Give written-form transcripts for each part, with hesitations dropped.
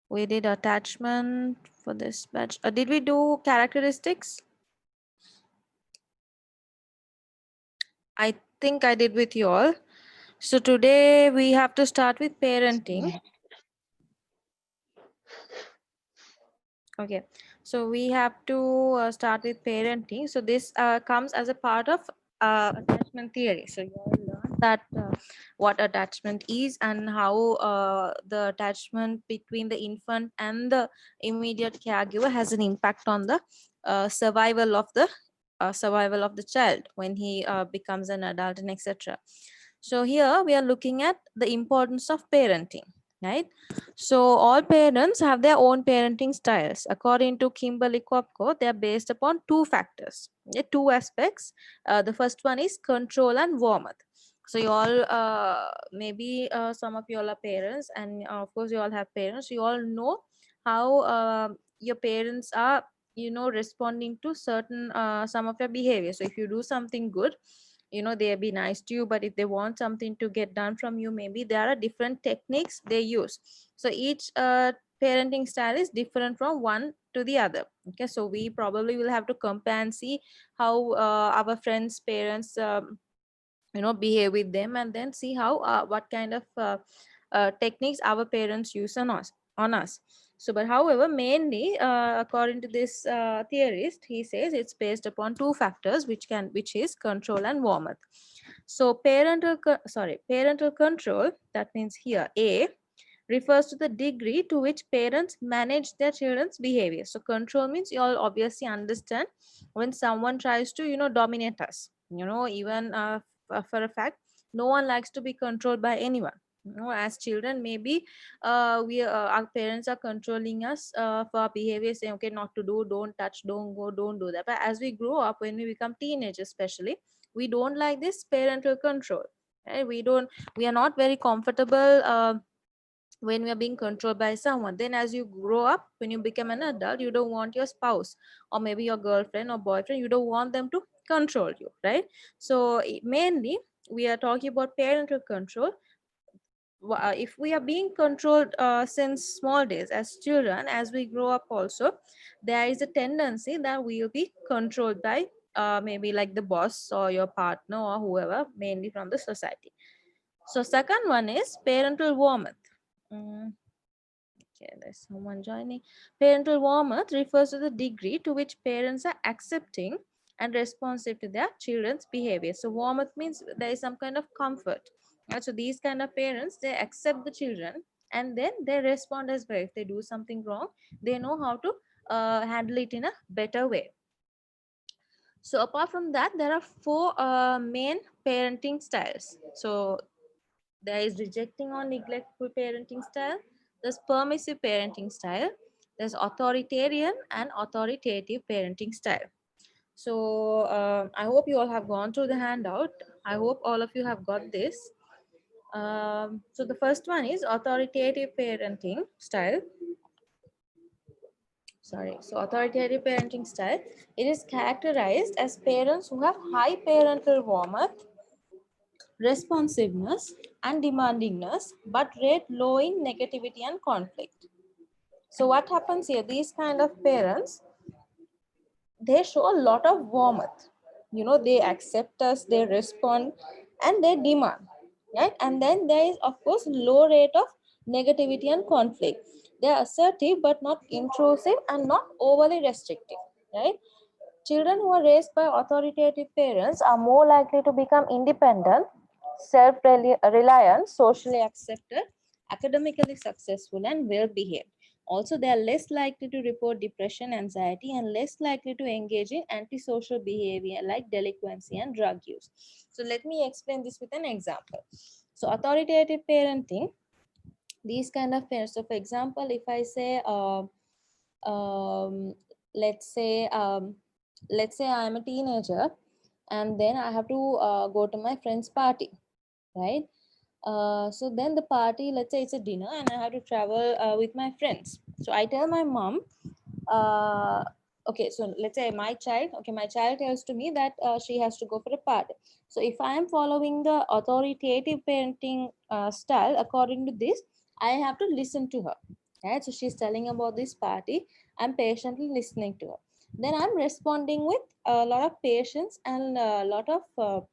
We did attachment for this batch. Did we do characteristics? I think I did with you all. So today we have to start with parenting. Okay, so we have to start with parenting. So this comes as a part of attachment theory. So you all learn that what attachment is and how the attachment between the infant and the immediate caregiver has an impact on the survival of the child when he becomes an adult and etc. So here we are looking at the importance of parenting, right? So all parents have their own parenting styles. According to Kimberly Kopko, they are based upon two factors, two aspects. The first one is control and warmth. So you all, maybe some of you all are parents, and of course you all have parents. You all know how your parents are, responding to certain some of your behavior. So if you do something good, they'll be nice to you, but if they want something to get done from you, maybe there are different techniques they use. So each parenting style is different from one to the other. Okay, so we probably will have to compare and see how our friends parents behave with them, and then see how what kind of techniques our parents use on us. So but however, mainly according to this theorist, he says it's based upon two factors, which is control and warmth. So parental control, that means here A, refers to the degree to which parents manage their children's behavior. So control means you all obviously understand when someone tries to dominate us. Even for a fact, no one likes to be controlled by anyone. As children, maybe our parents are controlling us for our behavior, saying okay, not to do, don't touch, don't go, don't do that. But as we grow up, when we become teenagers especially, we don't like this parental control, right? We are not very comfortable when we are being controlled by someone. Then as you grow up, when you become an adult, you don't want your spouse or maybe your girlfriend or boyfriend, you don't want them to control you, right? So mainly we are talking about parental control. If we are being controlled since small days as children, as we grow up also, there is a tendency that we will be controlled by maybe like the boss or your partner or whoever, mainly from the society. So second one is parental warmth. Mm, okay, there's someone joining. Parental warmth refers to the degree to which parents are accepting and responsive to their children's behavior. So warmth means there is some kind of comfort. So these kind of parents, they accept the children and then they respond as well. If they do something wrong, they know how to handle it in a better way. So apart from that, there are four main parenting styles. So there is rejecting or neglectful parenting style, there's permissive parenting style, there's authoritarian and authoritative parenting style. So I hope you all have gone through the handout. I hope all of you have got this. So the first one is authoritative parenting style. So authoritative parenting style, it is characterized as parents who have high parental warmth, responsiveness and demandingness, but rate low in negativity and conflict. So what happens here, these kind of parents, they show a lot of warmth. They accept us, they respond, and they demand, right? And then there is of course low rate of negativity and conflict. They are assertive but not intrusive and not overly restrictive, right? Children who are raised by authoritative parents are more likely to become independent, self-reliant, socially accepted, academically successful, and well-behaved. Also, they are less likely to report depression, anxiety, and less likely to engage in antisocial behavior like delinquency and drug use. So, let me explain this with an example. So, authoritative parenting, these kind of parents. So, for example, if I say, um, let's say, um, let's say I'm a teenager and then I have to go to my friend's party, right? So then the party, let's say it's a dinner and I have to travel with my friends. So I tell my mom, uh, okay, so let's say my child tells to me that she has to go for a party. So if I am following the authoritative parenting style, according to this, I have to listen to her. Right? So she's telling about this party. I'm patiently listening to her. Then I'm responding with a lot of patience and a lot of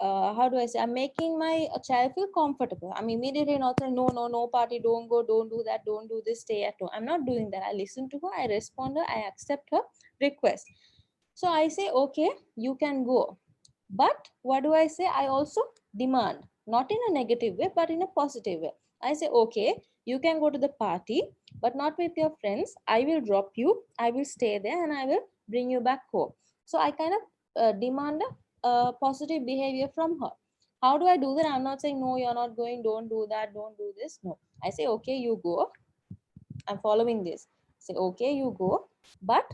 how do I say? I'm making my child feel comfortable. I'm immediately not saying no, no, no party, don't go, don't do that, don't do this, stay at home. I'm not doing that. I listen to her, I respond her, I accept her request. So I say, okay, you can go. But what do I say? I also demand, not in a negative way, but in a positive way. I say, okay, you can go to the party, but not with your friends. I will drop you, I will stay there, and I will bring you back home. So I kind of demand a positive behavior from her. How do I do that? I'm not saying, no, you're not going, don't do that, don't do this. No. I say, okay, you go. I'm following this. Say, okay, you go, but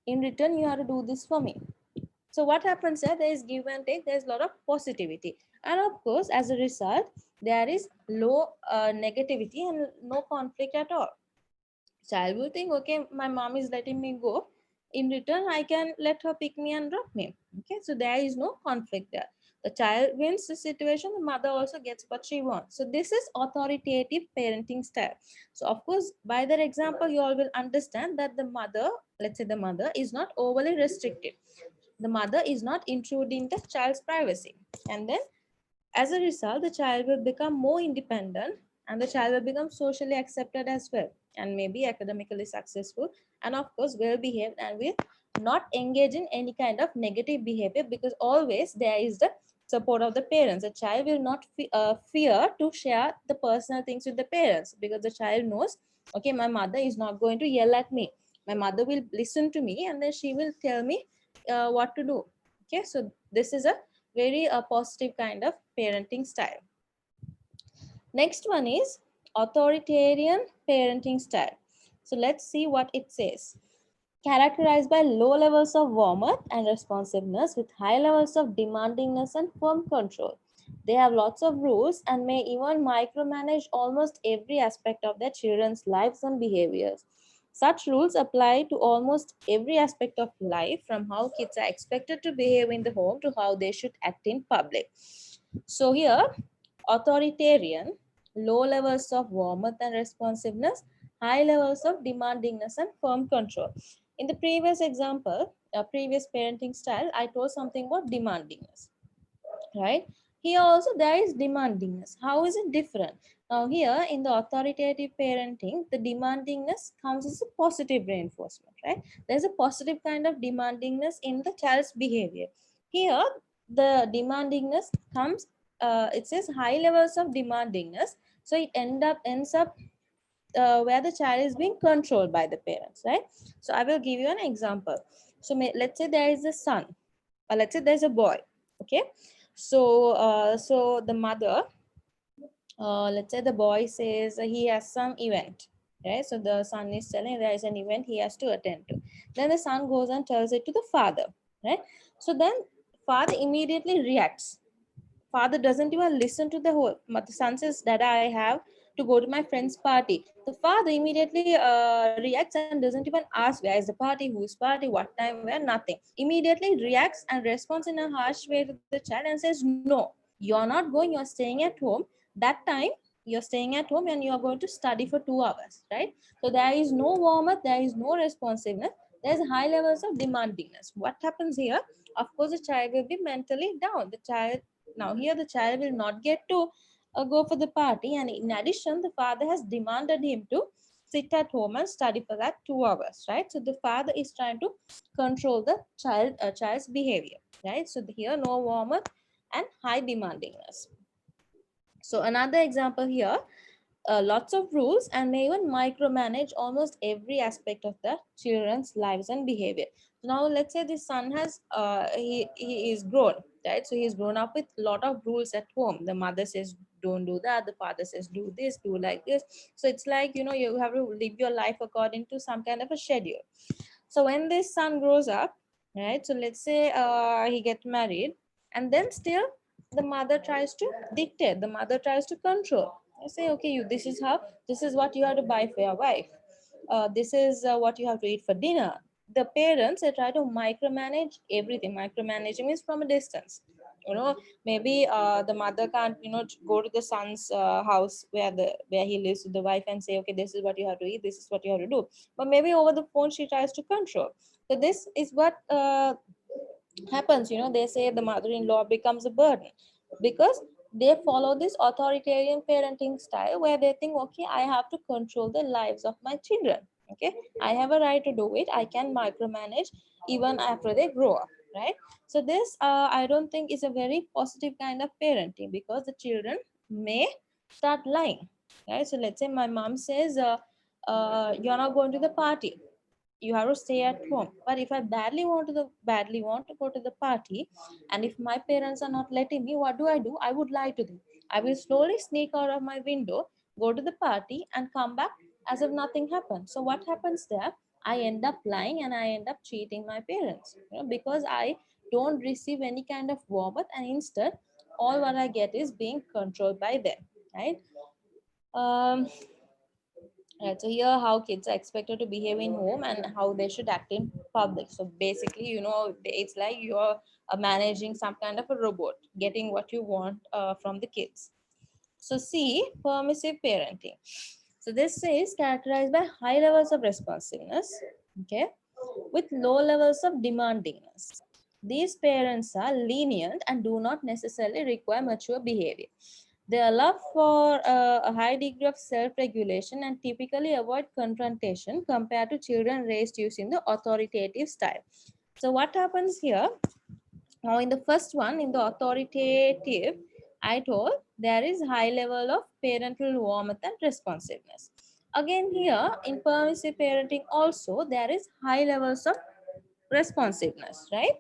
in return, you have to do this for me. So what happens here? There is give and take. There is a lot of positivity, and of course, as a result, there is low negativity and no conflict at all. Child will think, okay, my mom is letting me go. In return, I can let her pick me and drop me. Okay, so there is no conflict there. The child wins the situation. The mother also gets what she wants. So this is authoritative parenting style. So of course, by that example, you all will understand that the mother, let's say the mother, is not overly restrictive. The mother is not intruding the child's privacy. And then as a result, the child will become more independent and the child will become socially accepted as well and maybe academically successful and of course well behaved and will not engage in any kind of negative behavior because always there is the support of the parents. The child will not fear to share the personal things with the parents because the child knows, okay, my mother is not going to yell at me. My mother will listen to me and then she will tell me what to do. Okay, so this is a very positive kind of parenting style. Next one is authoritarian parenting style. So let's see what it says. Characterized by low levels of warmth and responsiveness with high levels of demandingness and firm control. They have lots of rules and may even micromanage almost every aspect of their children's lives and behaviors. Such rules apply to almost every aspect of life, from how kids are expected to behave in the home to how they should act in public. So here, authoritarian, low levels of warmth and responsiveness, high levels of demandingness and firm control. In the previous example, previous parenting style, I told something about demandingness, right? Here also there is demandingness. How is it different? Now here in the authoritative parenting, the demandingness comes as a positive reinforcement, right? There's a positive kind of demandingness in the child's behavior. Here the demandingness comes, it says high levels of demandingness. So it ends up where the child is being controlled by the parents, right? So I will give you an example. So let's say there is a son, or let's say there's a boy, okay? So the mother, let's say the boy says he has some event, right? So the son is telling there is an event he has to attend to. Then the son goes and tells it to the father, right? So then father immediately reacts. Father doesn't even listen to the whole. The son says, Dada, I have to go to my friend's party. The father immediately reacts and doesn't even ask where is the party, whose party, what time, where, nothing. Immediately reacts and responds in a harsh way to the child and says, no, you're not going, you're staying at home. That time, you're staying at home and you're going to study for 2 hours, right? So there is no warmth, there is no responsiveness, there's high levels of demandingness. What happens here? Of course, the child will be mentally down. The child now here the child will not get to go for the party, and in addition, the father has demanded him to sit at home and study for that 2 hours, right? So the father is trying to control the child's behavior, right? So here no warmth and high demandingness. So another example here, lots of rules and may even micromanage almost every aspect of the children's lives and behavior. So now let's say the son has he is grown, right? So he's grown up with a lot of rules at home. The mother says don't do that, the father says do this, do like this. So it's like, you know, you have to live your life according to some kind of a schedule. So when this son grows up, right, so let's say he gets married, and then still the mother tries to dictate, the mother tries to control. I say, okay, you, this is how, this is what you have to buy for your wife. This is what you have to eat for dinner. The parents, they try to micromanage everything. Micromanaging is from a distance. You know, maybe the mother can't, you know, go to the son's house where he lives with the wife and say, okay, this is what you have to eat, this is what you have to do. But maybe over the phone she tries to control. So this is what happens. You know, they say the mother-in-law becomes a burden because they follow this authoritarian parenting style where they think, okay, I have to control the lives of my children. Okay, I have a right to do it, I can micromanage even after they grow up, right? So this I don't think is a very positive kind of parenting, because the children may start lying, right? So let's say my mom says, you're not going to the party, you have to stay at home. But if I badly want to go to the party, and if my parents are not letting me, what do? I would lie to them. I will slowly sneak out of my window, go to the party, and come back as if nothing happened. So what happens there? I end up lying and I end up cheating my parents, you know, because I don't receive any kind of warmth, and instead all what I get is being controlled by them, right? um Right, so here how kids are expected to behave in home and how they should act in public. So basically, you know, it's like you're managing some kind of a robot, getting what you want from the kids. So see, permissive parenting. So this is characterized by high levels of responsiveness, okay, with low levels of demandingness. These parents are lenient and do not necessarily require mature behavior. They allow for a high degree of self-regulation and typically avoid confrontation compared to children raised using the authoritative style. So what happens here? Now in the first one, in the authoritative, I told there is high level of parental warmth and responsiveness. Again here, in permissive parenting also, there is high levels of responsiveness, right?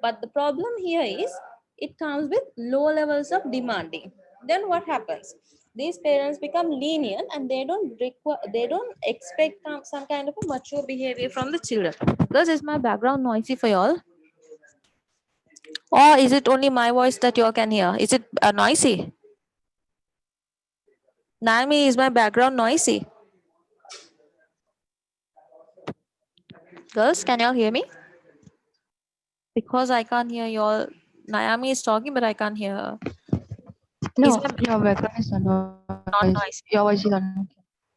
But the problem here is it comes with low levels of demanding. Then what happens? These parents become lenient and they don't require, they don't expect some kind of a mature behavior from the children. Because is my background noisy for y'all? Or is it only my voice that y'all can hear? Is it noisy? Naomi, is my background noisy? Girls, can y'all hear me? Because I can't hear y'all. Naomi is talking, but I can't hear her. Is No, my your background is not noise. not Your noisy? voice is not.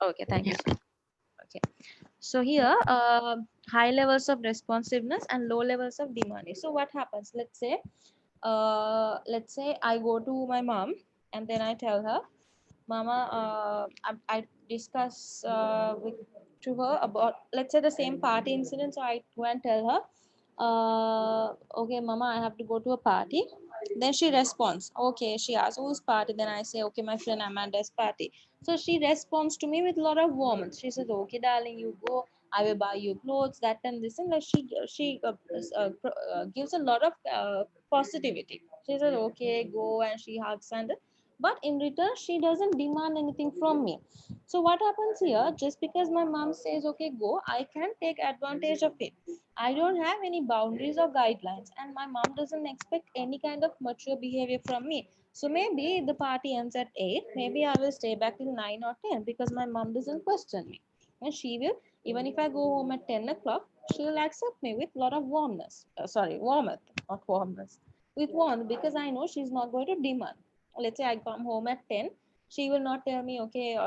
Okay, thank Yeah. you. Okay. So here, high levels of responsiveness and low levels of demanding. So what happens? Let's say I go to my mom and then I tell her, Mama, I discuss with to her about, let's say, the same party incident. So I go and tell her, okay, Mama, I have to go to a party. Then she responds, okay. She asks whose party. Then I say, okay, my friend Amanda's party. So she responds to me with a lot of warmth. She says, okay, darling, you go. I will buy you clothes, that and this, and like gives a lot of positivity. She says, okay, go, and she hugs, and but in return she doesn't demand anything from me. So what happens here? Just because my mom says, okay, go, I can take advantage of it. I don't have any boundaries or guidelines, and my mom doesn't expect any kind of mature behavior from me. So maybe the party ends at 8, maybe I will stay back till 9 or 10 because my mom doesn't question me. And she will, even if I go home at 10 o'clock, she will accept me with a lot of warmness. Warmth, not warmness. With warmth, because I know she's not going to demand. Let's say I come home at 10, she will not tell me, okay,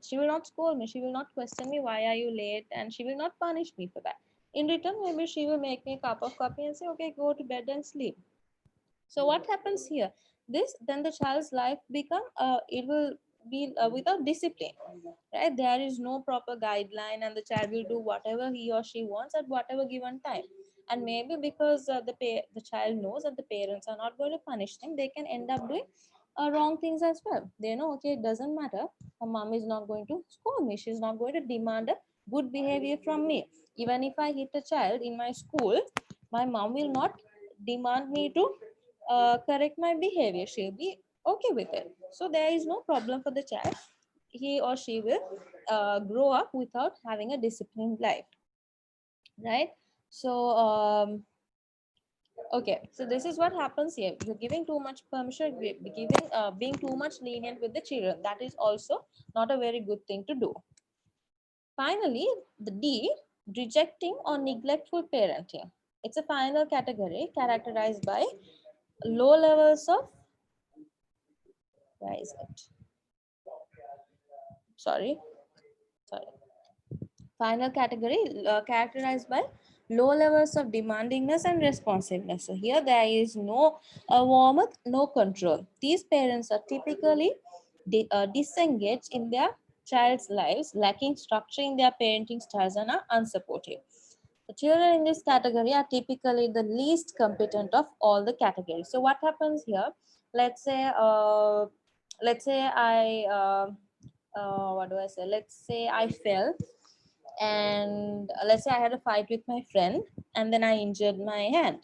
she will not scold me, she will not question me, why are you late, and she will not punish me for that. In return, maybe she will make me a cup of coffee and say, okay, go to bed and sleep. So what happens here? This, then the child's life become, it will be without discipline, right? There is no proper guideline, and the child will do whatever he or she wants at whatever given time. And maybe because the child knows that the parents are not going to punish them, they can end up doing wrong things as well. They know, okay, it doesn't matter, her mom is not going to scold me, she's not going to demand a good behavior from me. Even if I hit a child in my school, my mom will not demand me to correct my behavior, she'll be okay with it. So there is no problem for the child. He or she will grow up without having a disciplined life, right? So okay, so this is what happens here. You're giving too much permission, being too much lenient with the children. That is also not a very good thing to do. Finally, the D, rejecting or neglectful parenting. It's a final category characterized by low levels of, where is it? Sorry. Final category, characterized by low levels of demandingness and responsiveness. So here there is no warmth, no control. These parents are typically disengaged in their child's lives, lacking structure in their parenting styles, and are unsupportive. The children in this category are typically the least competent of all the categories. So what happens here? Let's say, what do I say? Let's say I fell, and let's say I had a fight with my friend, and then I injured my hand.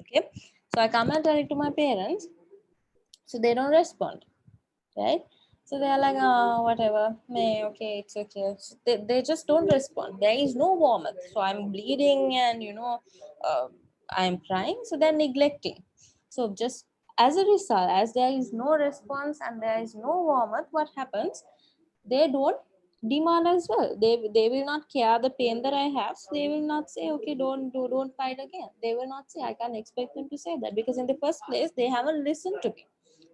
Okay, so I come and tell it to my parents, so they don't respond, right? So they're like, oh, whatever, may, okay, it's okay. So they just don't respond. There is no warmth. So I'm bleeding, and uh, I'm crying. So they're neglecting. So just as a result, as there is no response and there is no warmth, what happens? They don't demand as well. They will not care the pain that I have. So they will not say, okay, don't fight again. They will not say. I can't expect them to say that, because in the first place they haven't listened to me,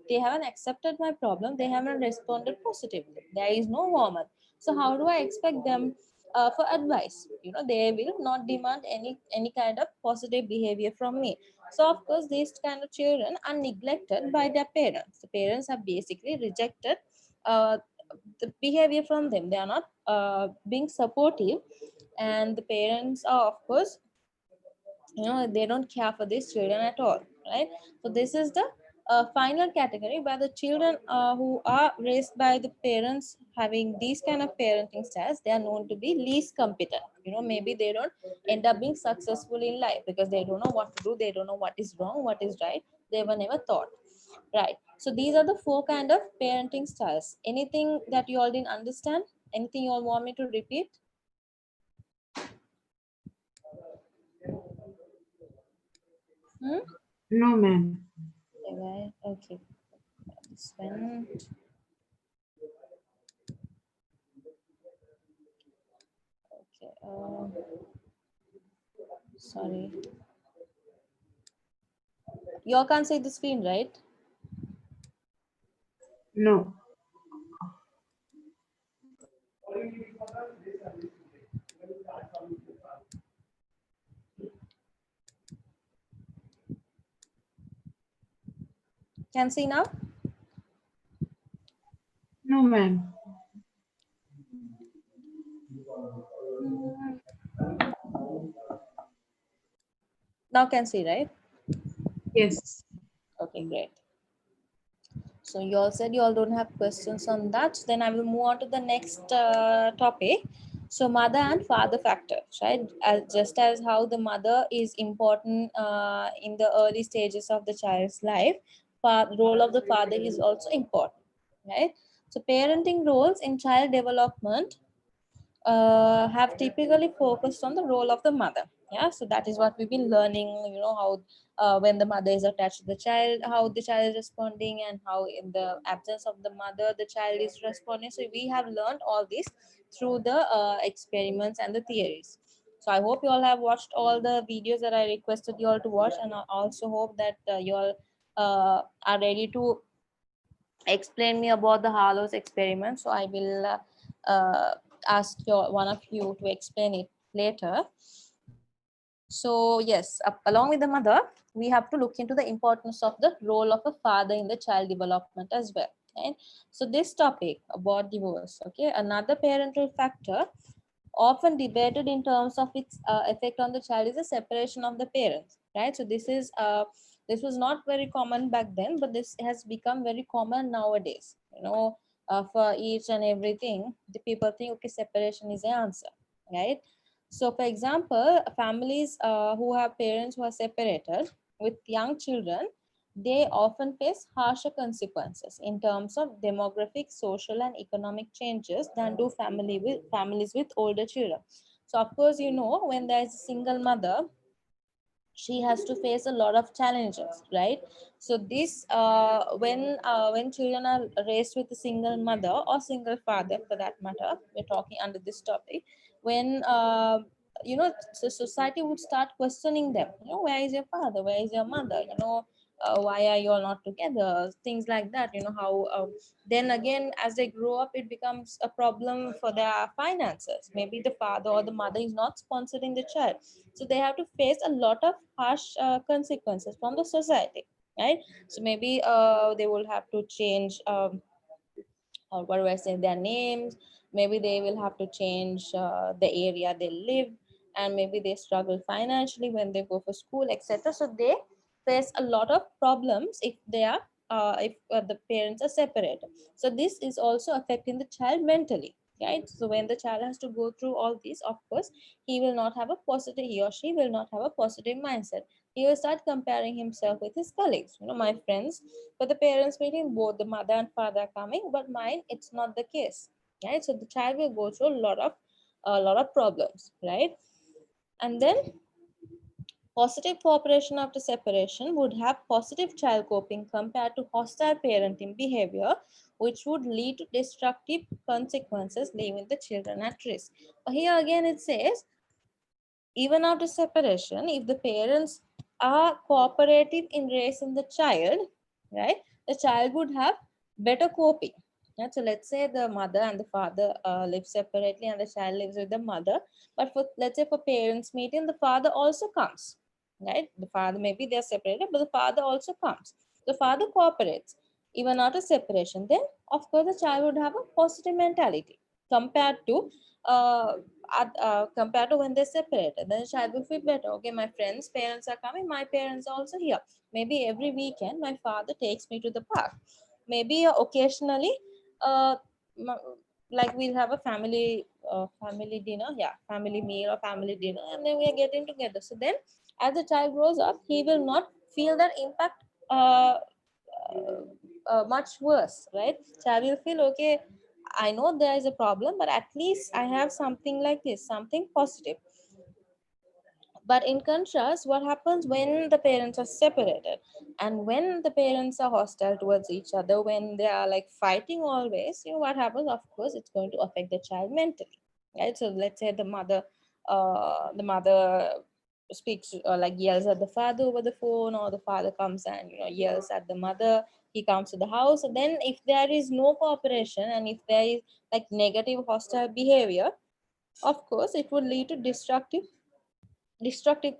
they haven't accepted my problem, they haven't responded positively, there is no warmth. So how do I expect them for advice? They will not demand any kind of positive behavior from me. So of course these kind of children are neglected by their parents. The parents have basically rejected uh, the behavior from them. They are not being supportive, and the parents are, of course, they don't care for these children at all, right? So this is the final category, where the children who are raised by the parents having these kind of parenting styles, they are known to be least competent. Maybe they don't end up being successful in life because they don't know what to do, they don't know what is wrong, what is right, they were never taught, right? So these are the four kind of parenting styles. Anything that you all didn't understand? Anything you all want me to repeat? Hmm? No, ma'am. Okay, okay. This one. Okay. Sorry. You all can't see the screen, right? No. Can see now? No, ma'am. Now can see, right? Yes. Okay, great. So you all said you all don't have questions on that. Then I will move on to the next topic. So mother and father factors, right? Just as how the mother is important in the early stages of the child's life, role of the father is also important, right? So parenting roles in child development have typically focused on the role of the mother. Yeah, so that is what we've been learning. How when the mother is attached to the child, how the child is responding, and how in the absence of the mother, the child is responding. So we have learned all this through the experiments and the theories. So I hope you all have watched all the videos that I requested you all to watch, and I also hope that you all are ready to explain me about the Harlow's experiment. So I will ask one of you to explain it later. So yes, along with the mother, we have to look into the importance of the role of a father in the child development as well. Okay? So this topic about divorce, okay, another parental factor often debated in terms of its effect on the child is the separation of the parents, right? So this was not very common back then, but this has become very common nowadays. For each and everything, the people think, okay, separation is the answer, right? So for example, families who have parents who are separated with young children, they often face harsher consequences in terms of demographic, social, and economic changes than do families with older children. So of course, when there is a single mother, she has to face a lot of challenges, right? So this when children are raised with a single mother or single father, for that matter, we're talking under this topic, when so society would start questioning them, where is your father, where is your mother, why are you all not together, things like that, how then again as they grow up it becomes a problem for their finances. Maybe the father or the mother is not sponsoring the child, so they have to face a lot of harsh consequences from the society, right? So maybe they will have to change or what do I say, their names. Maybe they will have to change the area they live, and maybe they struggle financially when they go for school, etc. So they face a lot of problems if they are if the parents are separated. So this is also affecting the child mentally, right? So when the child has to go through all this, of course, he will not have a positive, he or she will not have a positive mindset. He will start comparing himself with his colleagues. My friends, for the parents meeting, both the mother and father are coming, but mine, it's not the case, right? So the child will go through a lot of problems, right? And then positive cooperation after separation would have positive child coping compared to hostile parenting behavior, which would lead to destructive consequences, leaving the children at risk. Here again, it says even after separation, if the parents are cooperative in raising the child, right, the child would have better coping. Right? So let's say the mother and the father live separately and the child lives with the mother. But for, let's say, for parents meeting, the father also comes, right? The father, maybe they're separated, but the father also comes. The father cooperates even after separation. Then, of course, the child would have a positive mentality compared to uh, compared to when they separated. Then the child will feel better. Okay, my friends' parents are coming, my parents are also here. Maybe every weekend my father takes me to the park. Maybe occasionally, uh, like we'll have a family dinner, yeah, family meal or family dinner, and then we are getting together. So then, as the child grows up, he will not feel that impact much worse, right? Child will feel okay. I know there is a problem, but at least I have something like this, something positive. But in contrast, what happens when the parents are separated and when the parents are hostile towards each other, when they are like fighting always, what happens? Of course, it's going to affect the child mentally, right? So let's say the mother speaks like yells at the father over the phone, or the father comes and yells at the mother. He comes to the house. And then if there is no cooperation and if there is like negative hostile behavior, of course, it would lead to destructive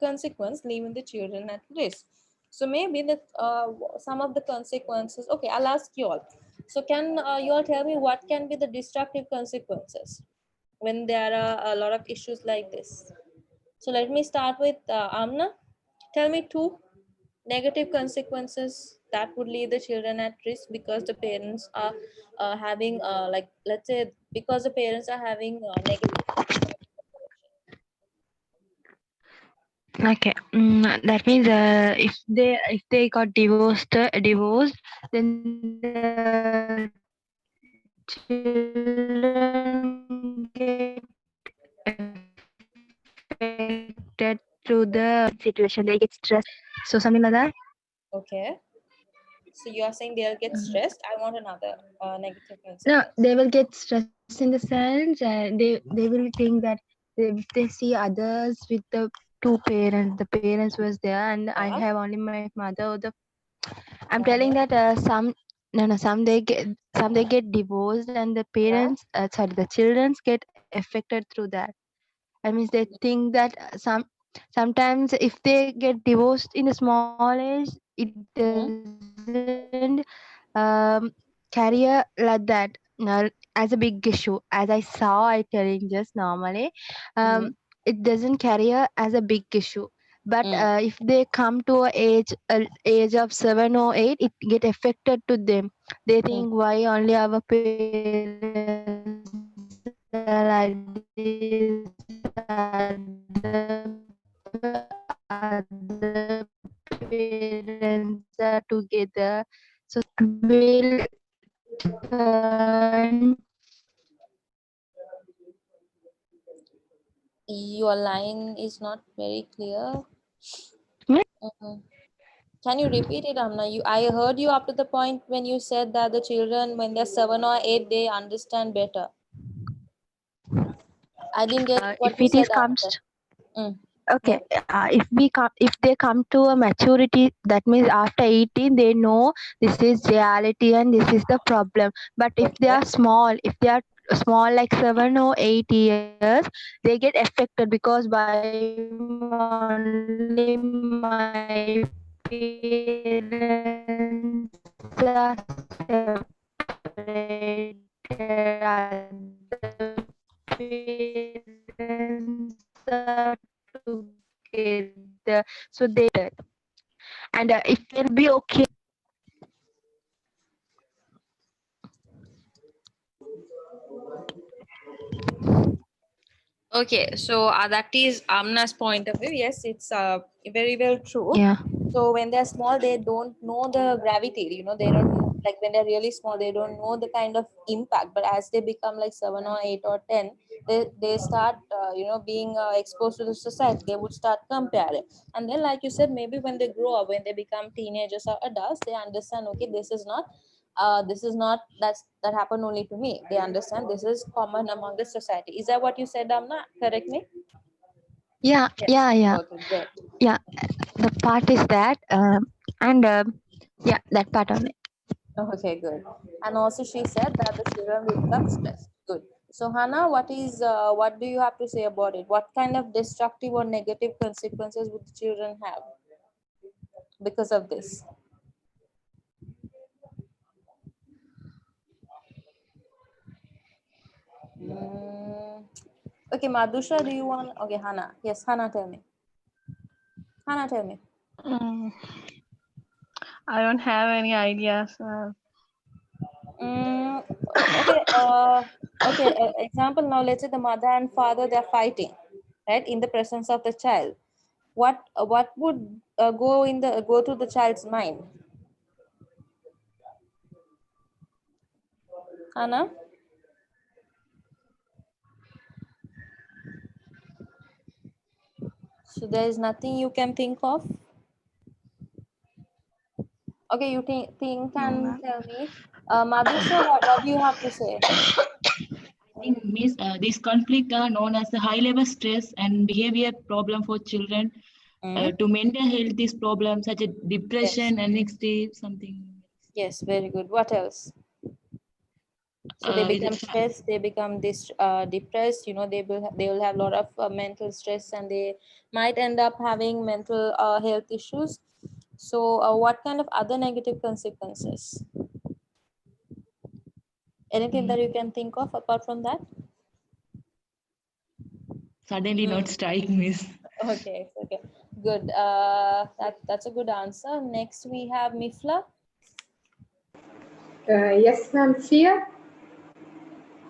consequence, leaving the children at risk. So maybe that some of the consequences. Okay, I'll ask you all. So can you all tell me what can be the destructive consequences when there are a lot of issues like this? So let me start with Amna. Tell me two negative consequences that would leave the children at risk because the parents are having like, let's say, because the parents are having negative. Okay, that means if they got divorced, then the children get affected through the situation. They get stressed, so something like that. Okay. So you are saying they'll get stressed. I want another negative No, consequence. they will get stressed in the sense, they will think that if they see others with the two parents, the parents was there, and I Yeah. have only my mother. I'm telling Uh-huh. that some no no some they get divorced, and the Yeah. parents sorry, the children get affected through that. I mean, they think that sometimes if they get divorced in a small age, it doesn't carry like that, as a big issue. As I saw, I telling just normally, it Mm-hmm. doesn't carry as a big issue. But if Mm. they come to age of 7 or 8, it get affected to them. They Mm. think why only our parents are like this, other parents are together. So will turn. Your line is not very clear. Me? Mhm. Can you repeat it, Amna? I heard you up to the point when you said that the children, when they're 7 or 8, they understand better. I didn't get what If you it said is after. comes Mm. Okay, if they come to a maturity, that means after 18 they know this is reality and this is the problem. But if they Okay. are small, if they are small like 7 or 8 years, they get affected because by only my parents are separated, other parents are together, so they and it will be okay. Okay, so that is Amna's point of view. Yes, it's very well true. Yeah. So when they're small, they don't know the gravity. You know, they don't know, like when they're really small, they don't know the kind of impact. But as they become like 7 or 8 or 10, they start being exposed to the society. They would start comparing, and then like you said, maybe when they grow up, when they become teenagers or adults, they understand. Okay, this is not that happened only to me. They understand this is common among the society. Is that what you said, Amna? Correct me. Yeah, Yes. yeah, yeah, Okay, great. yeah. The part is that, and yeah, that part only. Okay, good. And also she said that the children will become stressed. Good. So Hannah, what do you have to say about it? What kind of destructive or negative consequences would the children have because of this? Mm, okay, Madhusha, do you want? Okay, Hannah. Yes, Hannah, tell me. Hannah, tell me. Mm, I don't have any ideas. Mm, okay. Okay. Example. Now, let's say the mother and father they're fighting, right, in the presence of the child. What would go to the child's mind? Anna. So there is nothing you can think of. Okay, you No, can ma'am. tell me. Madhusha, what do you have to say? I think miss, this conflict are known as the high level stress and behavior problem for children. Mm? To mental health, these problems such as Yes. depression, anxiety, something. Yes. Very good. What else? So they Is it become stressed. They become depressed. You know, they will have a lot of mental stress, and they might end up having mental health issues. So, what kind of other negative consequences? Anything that you can think of apart from that? suddenly not strike miss? Okay, okay, good. That's a good answer. Next, we have Mifla. Yes, ma'am. Fear.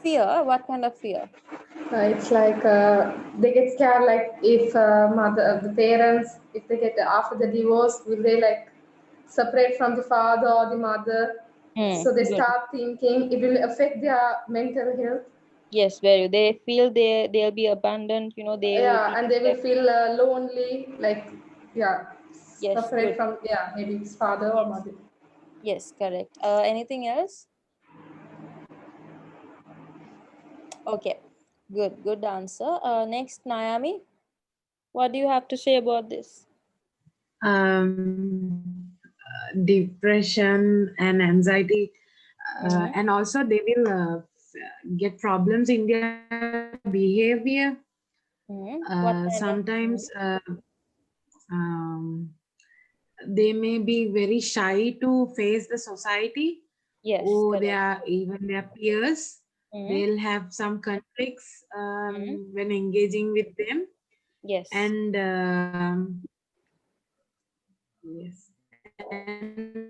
Fear. What kind of fear? It's like they get scared. Like if the parents, if they get after the divorce, will they like separate from the father or the mother? So they Good. start thinking it will affect their mental health. Yes, very. They feel they'll be abandoned. You know, they will Yeah, be and they will left. feel lonely. Like yeah, Yes, separate good. from maybe it's father or Yes, mother. yes, correct. Anything else? Okay, good, good answer. Next, Naomi. What do you have to say about this? Depression and anxiety, Mm, and also they will get problems in their behavior. what kind of? Sometimes um, they may be very shy to face the society Yes, or correct. even their peers. Mm, They'll have some conflicts mm, when engaging with them, yes, and yes, and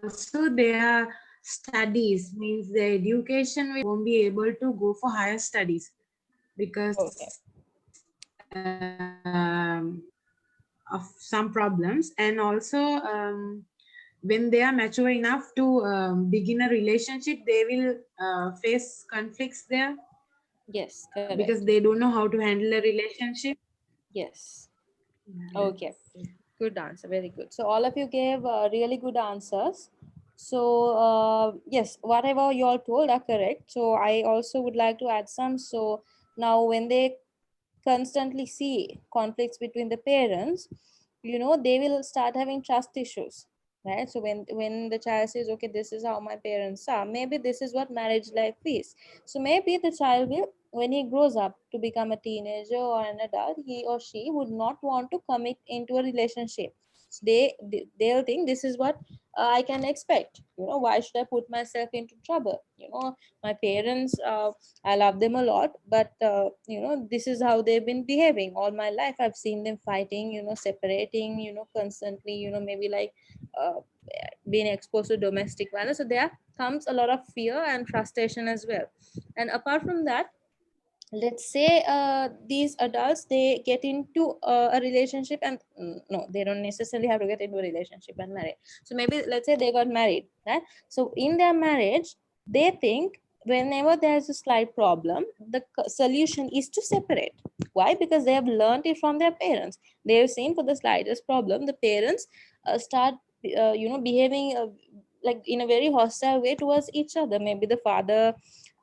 also their studies means the education we won't be able to go for higher studies okay. because of some problems, and also when they are mature enough to begin a relationship, they will face conflicts there Yes, because correct. they don't know how to handle a relationship. Yes. Yeah, Okay. that's it. Good answer. Very good. So all of you gave really good answers. So yes, whatever you all told are correct. So I also would like to add some. So now when they constantly see conflicts between the parents, they will start having trust issues, right? So when the child says, okay, this is how my parents are, maybe this is what marriage life is. So maybe the child will, when he grows up to become a teenager or an adult, he or she would not want to commit into a relationship. So they'll think this is what I can expect. Why should I put myself into trouble? My parents, I love them a lot, but this is how they've been behaving all my life. I've seen them fighting, separating, constantly, maybe like uh, being exposed to domestic violence. So there comes a lot of fear and frustration as well. And apart from that, let's say these adults, they get into a relationship, and no, they don't necessarily have to get into a relationship and marry. So maybe let's say they got married, right? So in their marriage, they think whenever there's a slight problem, the solution is to separate. Why? Because they have learned it from their parents. They have seen for the slightest problem, the parents start behaving like in a very hostile way towards each other. Maybe the father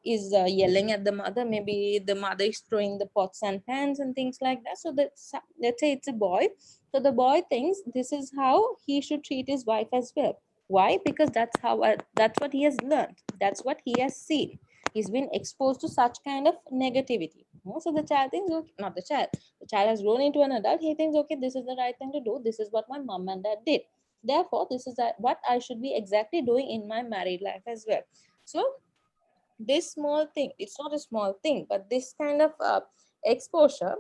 is yelling at the mother, maybe the mother is throwing the pots and pans and things like that. So let's say it's a boy, so the boy thinks this is how he should treat his wife as well. Why? Because that's what he has learned, that's what he has seen. He's been exposed to such kind of negativity. So the child thinks, okay, not the child has grown into an adult, he thinks, okay, this is the right thing to do, this is what my mom and dad did, therefore this is what I should be exactly doing in my married life as well. So this small thing, it's not a small thing, but this kind of exposure,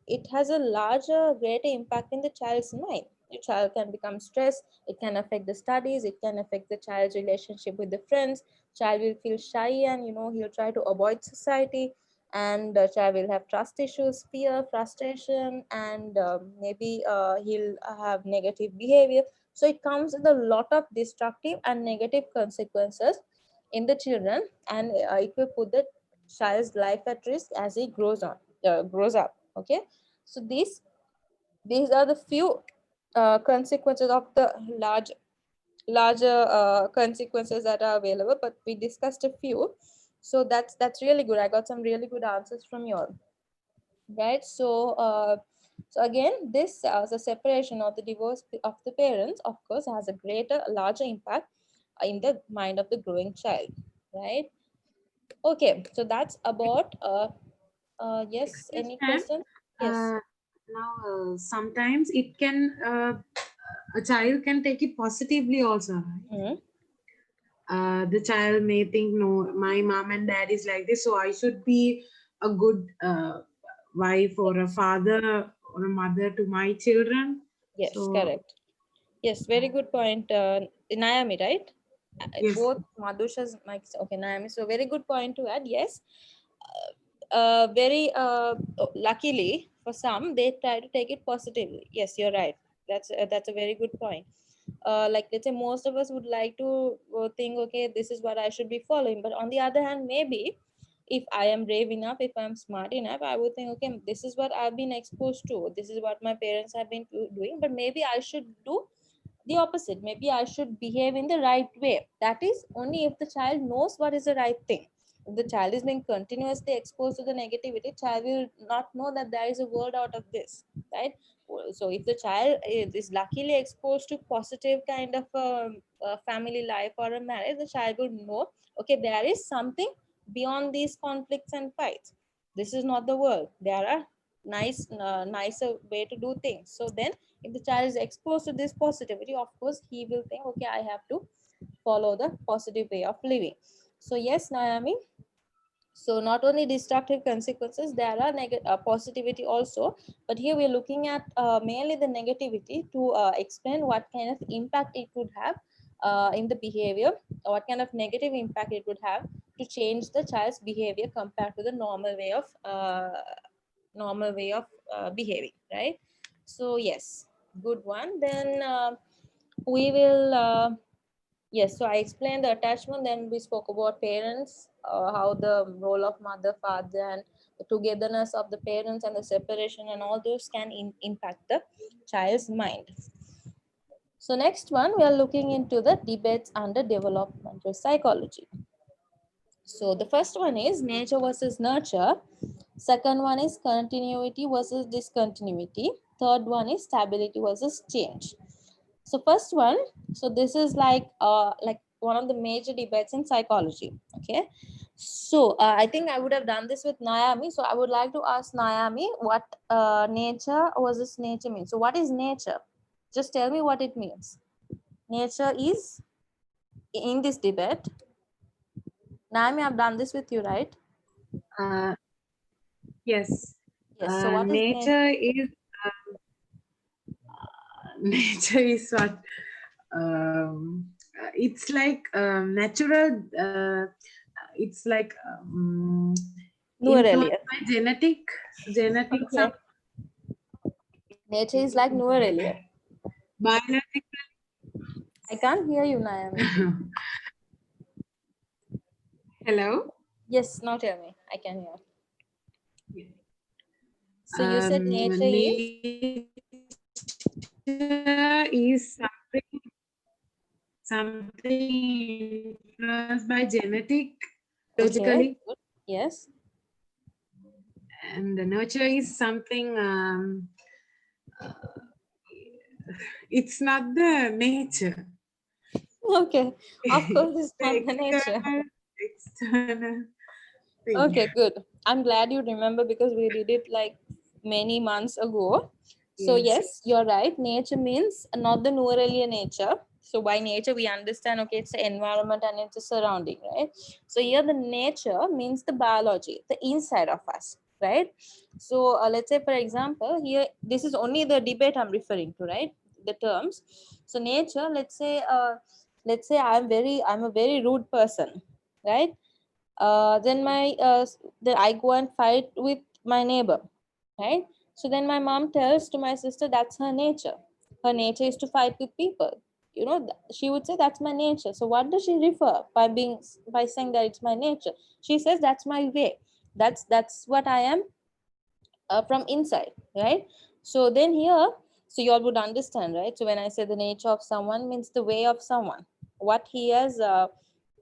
it has a larger, greater impact in the child's mind. The child can become stressed, it can affect the studies, it can affect the child's relationship with the friends. Child will feel shy, and he'll try to avoid society, and the child will have trust issues, fear, frustration, and maybe he'll have negative behavior. So it comes with a lot of destructive and negative consequences in the children, and it will put the child's life at risk as he grows up. Okay, so these are the few consequences of the larger consequences that are available, but we discussed a few. So that's really good. I got some really good answers from you all, right? So again, this the separation or the divorce of the parents, of course, has a larger impact in the mind of the growing child, right? Okay, so that's about yes, Excuse any me, question? Yes. now sometimes it can a child can take it positively also, right? Mhm. The child may think, no, my mom and dad is like this, so I should be a good wife or a father or a mother to my children. Yes, So correct. Yes, very good point. Naomi, right? yes, Both Madhusha's mics. Okay, Naomi. So very good point to add. Yes. Very luckily for some, they try to take it positively. Yes, you're right. That's a very good point. Like let's say most of us would like to think, okay, this is what I should be following. But on the other hand, maybe if I am brave enough, if I'm smart enough, I would think, okay, this is what I've been exposed to. This is what my parents have been doing. But maybe I should do the opposite. Maybe I should behave in the right way. That is only if the child knows what is the right thing. If the child is being continuously exposed to the negativity, child will not know that there is a world out of this, right? So if the child is luckily exposed to positive kind of family life or a marriage, the child will know, okay, there is something beyond these conflicts and fights. This is not the world. There are nicer way to do things. So then if the child is exposed to this positivity, of course he will think, okay, I have to follow the positive way of living. So yes, Naomi, so not only destructive consequences, there are positivity also, but here we're looking at mainly the negativity to explain what kind of impact it would have in the behavior, or what kind of negative impact it would have to change the child's behavior compared to the normal way of behaving, right? So yes, good one. Then we will yes, so I explained the attachment, then we spoke about parents, how the role of mother, father, and the togetherness of the parents and the separation and all those can impact the child's mind. So next one, we are looking into the debates under developmental psychology. So the first one is nature versus nurture. Second one is continuity versus discontinuity. Third one is stability versus change. So first one, so this is like one of the major debates in psychology. Okay, so I think I would have done this with Naomi. So I would like to ask Naomi what nature versus nature means. So what is nature? Just tell me what it means. Nature is in this debate. Naomi, I've done this with you, right? Yes. Yes. So what is Nature is nature is what it's like natural. It's like influenced by genetics Okay. of Nature is like newer earlier. biological. I can't hear you, Naomi. Hello. Yes, now tell me. I can hear. So you said nature is something influenced by genetic, okay. logically, Good. Yes. and the nurture is something. It's not the nature. Okay. Of course, it's The not the nature. external thing. Okay, good. I'm glad you remember because we did it like many months ago. So yes, you're right. Nature means not the neuralian nature. So by nature, we understand, okay, it's the environment and it's the surrounding, right? So here the nature means the biology, the inside of us, right? So let's say, for example, here, this is only the debate I'm referring to, right? The terms. So nature, let's say I'm a very rude person, right? Then I go and fight with my neighbor, right? So then my mom tells to my sister that's her nature. Her nature is to fight with people. You know, she would say that's my nature. So what does she refer by saying that it's my nature? She says that's my way. That's what I am from inside, right? So then here, so you all would understand, right? So when I say the nature of someone means the way of someone, what he has,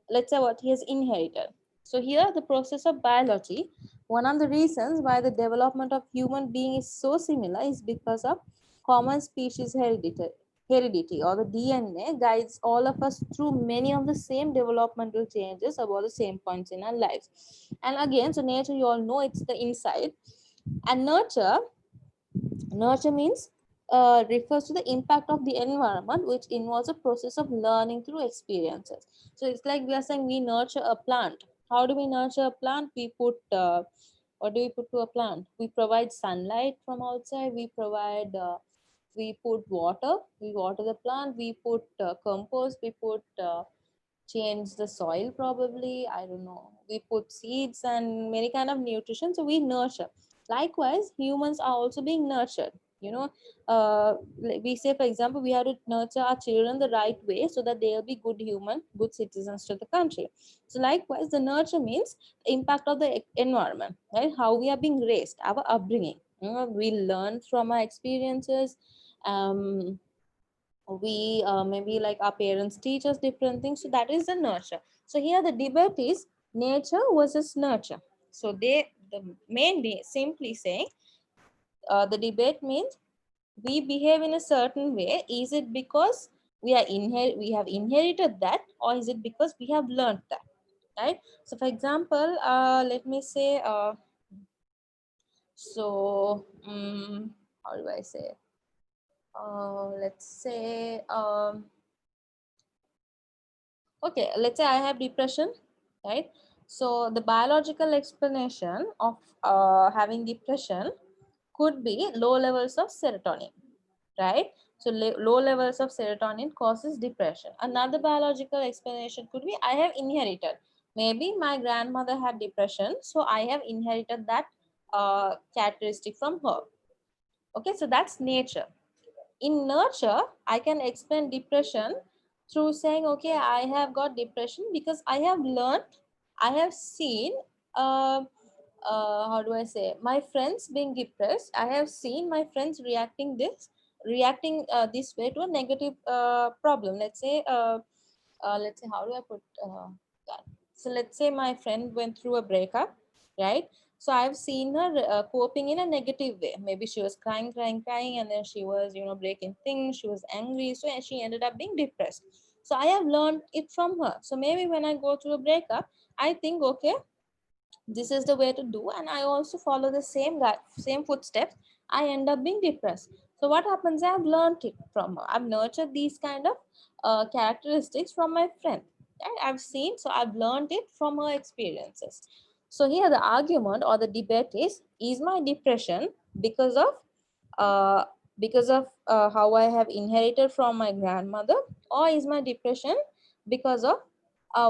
let's say what he has inherited. So here the process of biology, one of the reasons why the development of human being is so similar is because of common species heredity, or the DNA guides all of us through many of the same developmental changes about the same points in our lives. And again, so nature, you all know, it's the inside. And nurture means refers to the impact of the environment, which involves a process of learning through experiences. So it's like we are saying we nurture a plant. How do we nurture a plant? We put what do we put to a plant? We provide sunlight from outside. We put water. We water the plant. We put compost. We put change the soil, probably, I don't know, we put seeds and many kind of nutrition, so we nurture. Likewise, humans are also being nurtured, you know. Like we say, for example, we have to nurture our children the right way so that they'll be good citizens to the country. So likewise, the nurture means impact of the environment, right? How we are being raised, our upbringing, you know, we learn from our experiences. We maybe like our parents teach us different things, so that is the nurture. So here the debate is nature versus nurture. So the mainly simply saying, the debate means we behave in a certain way, is it because we have inherited that, or is it because we have learned that, right? So for example, let me say, how do I say, let's say, okay, let's say I have depression, right? So the biological explanation of having depression could be low levels of serotonin, right? So low levels of serotonin causes depression. Another biological explanation could be I have inherited. Maybe my grandmother had depression, so I have inherited that characteristic from her. Okay, so that's nature. In nurture, I can explain depression through saying, okay, I have got depression because I have learned, I have seen, how do I say, my friends being depressed. I have seen my friends reacting this way to a negative problem. Let's say, how do I put that? So let's say my friend went through a breakup, right? So I've seen her coping in a negative way. Maybe she was crying, crying, crying, and then she was, breaking things. She was angry, so and she ended up being depressed. So I have learned it from her. So maybe when I go through a breakup, I think, okay, this is the way to do, and I also follow the same footsteps. I end up being depressed. So what happens? I've learned it from her. I've nurtured these kind of characteristics from my friend, right? I've seen, so I've learned it from her experiences. So here the argument or the debate is my depression because of uh, how I have inherited from my grandmother, or is my depression because of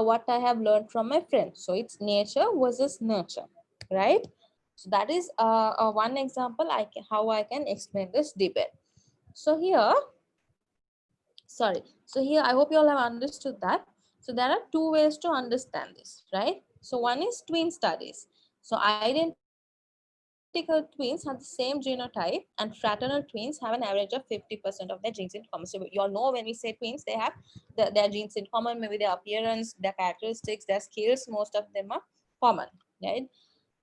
what I have learned from my friends? So it's nature versus nurture, right? So that is one example how I can explain this debate. So here, sorry. So here, I hope you all have understood that. So there are two ways to understand this, right? So one is twin studies. So identical twins have the same genotype, and fraternal twins have an average of 50% of their genes in common. So you all know when we say twins, they have their genes in common, maybe their appearance, their characteristics, their skills, most of them are common, right?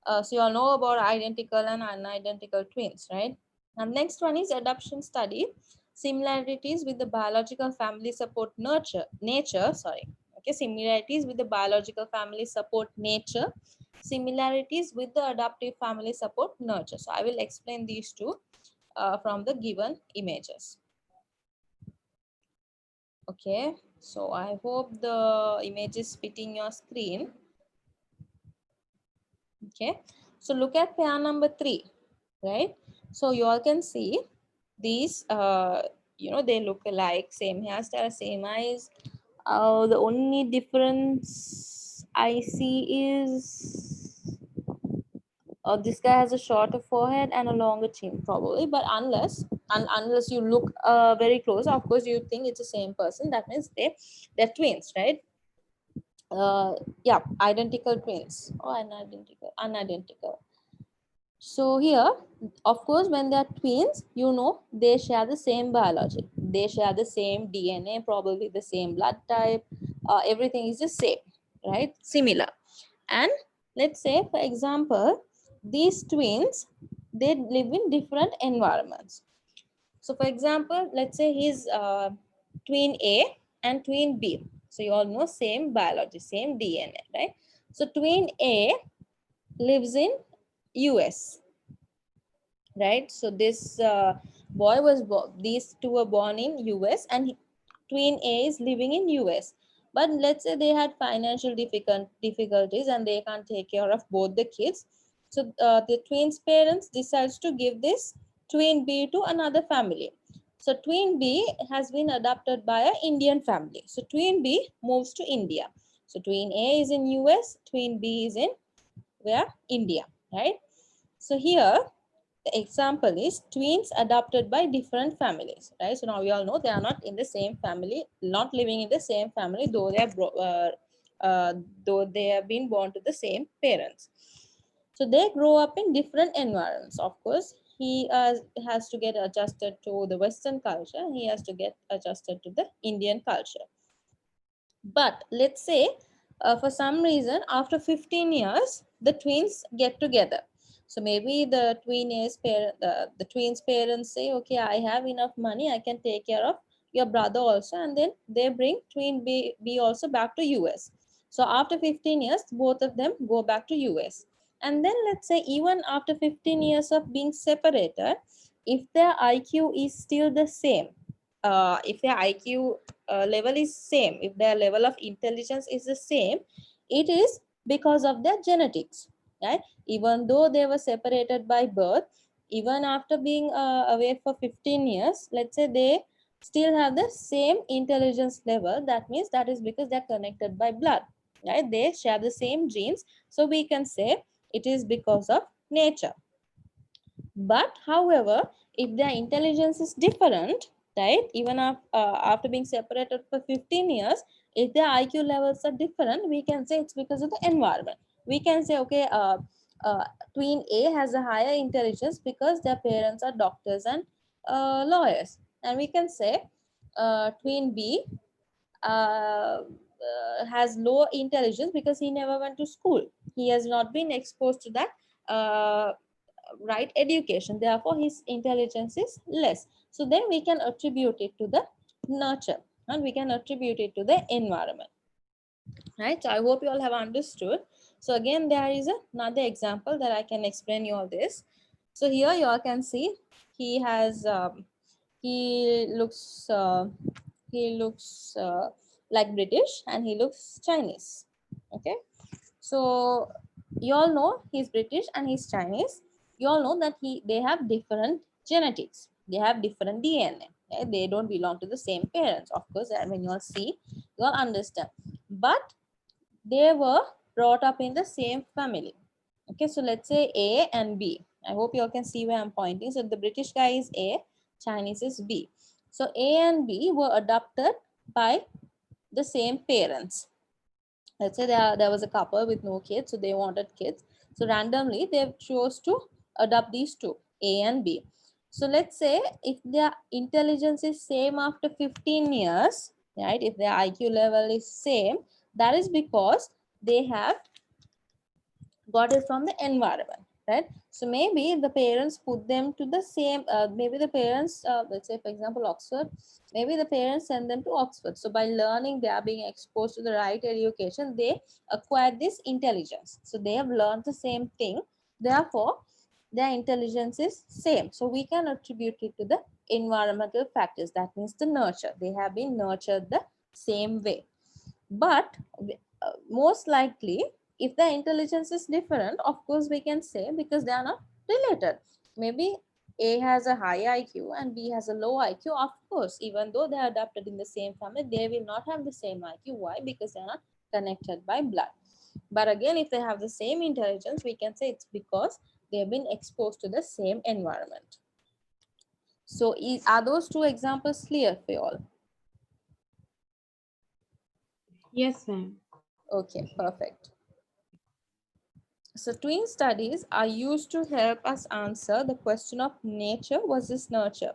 So you all know about identical and unidentical twins, right? And next one is adoption study. Similarities with the biological family support nature, sorry. Okay, similarities with the biological family support nature. Similarities with the adoptive family support nurture. So I will explain these two from the given images. Okay, so I hope the image is fitting your screen. Okay, so look at pair number 3, right? So you all can see these, they look alike, same hairstyle, same eyes. The only difference I see is this guy has a shorter forehead and a longer chin, probably. But unless you look very close, of course you think it's the same person. That means they're twins, right? Yeah, identical twins or unidentical. So here, of course, when they're twins, they share the same biology. They share the same DNA, probably the same blood type. Everything is the same, right? Similar. And let's say, for example, these twins, they live in different environments. So for example, let's say he's twin A and twin B. So you all know same biology, same DNA, right? So twin A lives in US, right? So this boy was these two were born in US, and twin A is living in US. But let's say they had financial difficulties and they can't take care of both the kids. So the twins' parents decides to give this twin B to another family. So twin B has been adopted by an Indian family. So twin B moves to India. So twin A is in US, twin B is in where? India, right? So here the example is twins adopted by different families, right? So now we all know they are not in the same family, not living in the same family, though though they have been born to the same parents. So they grow up in different environments. Of course, he has to get adjusted to the Western culture. He has to get adjusted to the Indian culture. But let's say for some reason, after 15 years, the twins get together. So maybe the the twins' parents say, okay, I have enough money, I can take care of your brother also. And then they bring twin B also back to US. So after 15 years, both of them go back to US. And then let's say even after 15 years of being separated, if their IQ is still the same, if their IQ level is same, if their level of intelligence is the same, it is because of their genetics, right? Even though they were separated by birth, even after being away for 15 years, let's say they still have the same intelligence level. That means that is because they're connected by blood, right? They share the same genes. So we can say it is because of nature. But however, if their intelligence is different, right, even after being separated for 15 years, if their IQ levels are different, we can say it's because of the environment. We can say, okay, twin A has a higher intelligence because their parents are doctors and lawyers. And we can say twin B has low intelligence because he never went to school. He has not been exposed to that right education, therefore his intelligence is less. So then we can attribute it to the nurture, and we can attribute it to the environment, right? So I hope you all have understood. So again, there is another example that I can explain you all this. So here you all can see he has he looks like British, and he looks Chinese. Okay, so you all know he's British and he's Chinese. You all know that they have different genetics. They have different DNA. Okay? They don't belong to the same parents, of course. And when you all see, you all understand. But they were brought up in the same family. Okay, so let's say A and B. I hope you all can see where I'm pointing. So the British guy is A, Chinese is B. So A and B were adopted by the same parents. Let's say there was a couple with no kids, so they wanted kids. So randomly they chose to adopt these two, A and B. So let's say if their intelligence is same after 15 years, right? If their IQ level is same, that is because they have got it from the environment, right? So maybe the parents put them to the same, maybe the parents, let's say for example, Oxford, maybe the parents send them to Oxford. So by learning, they are being exposed to the right education, they acquire this intelligence. So they have learned the same thing. Therefore, their intelligence is same. So we can attribute it to the environmental factors. That means the nurture. They have been nurtured the same way. But most likely, if the intelligence is different, of course we can say, because they are not related. Maybe A has a high IQ and B has a low IQ. Of course, even though they are adopted in the same family, they will not have the same IQ. Why? Because they are not connected by blood. But again, if they have the same intelligence, we can say it's because they have been exposed to the same environment. So are those two examples clear for you all? Yes, ma'am. Okay, perfect. So twin studies are used to help us answer the question of nature versus nurture.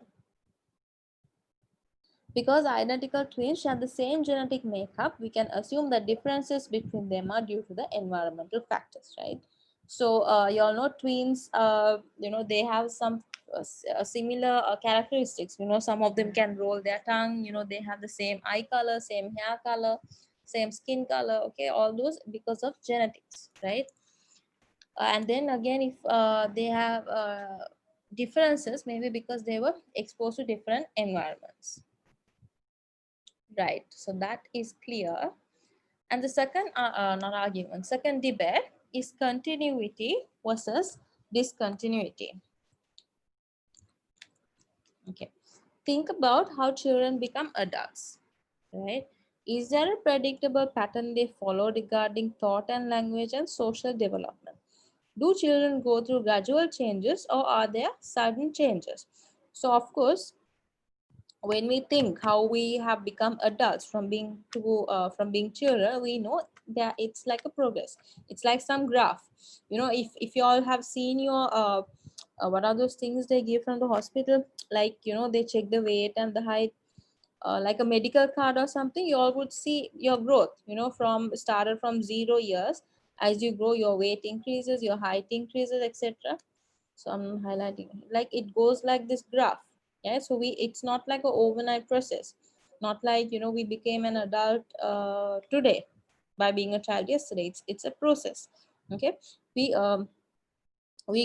Because identical twins share the same genetic makeup, we can assume that differences between them are due to the environmental factors, right? So you all know twins, they have some similar characteristics. Some of them can roll their tongue. They have the same eye color, same hair color, same skin color. Okay, all those because of genetics, right? And then again, if they have differences, maybe because they were exposed to different environments, right? So that is clear. And the second not argument, second debate is continuity versus discontinuity. Okay, think about how children become adults, right? Is there a predictable pattern they follow regarding thought and language and social development? Do children go through gradual changes, or are there sudden changes? So of course, when we think how we have become adults from being children, we know that it's like a progress. It's like some graph. If you all have seen your what are those things they give from the hospital, like they check the weight and the height, like a medical card or something. You all would see your growth, from started from 0 years. As you grow, your weight increases, your height increases, etc. So I'm highlighting, like it goes like this graph. Yeah, so it's not like an overnight process. Not like we became an adult today by being a child yesterday. It's a process. Okay, we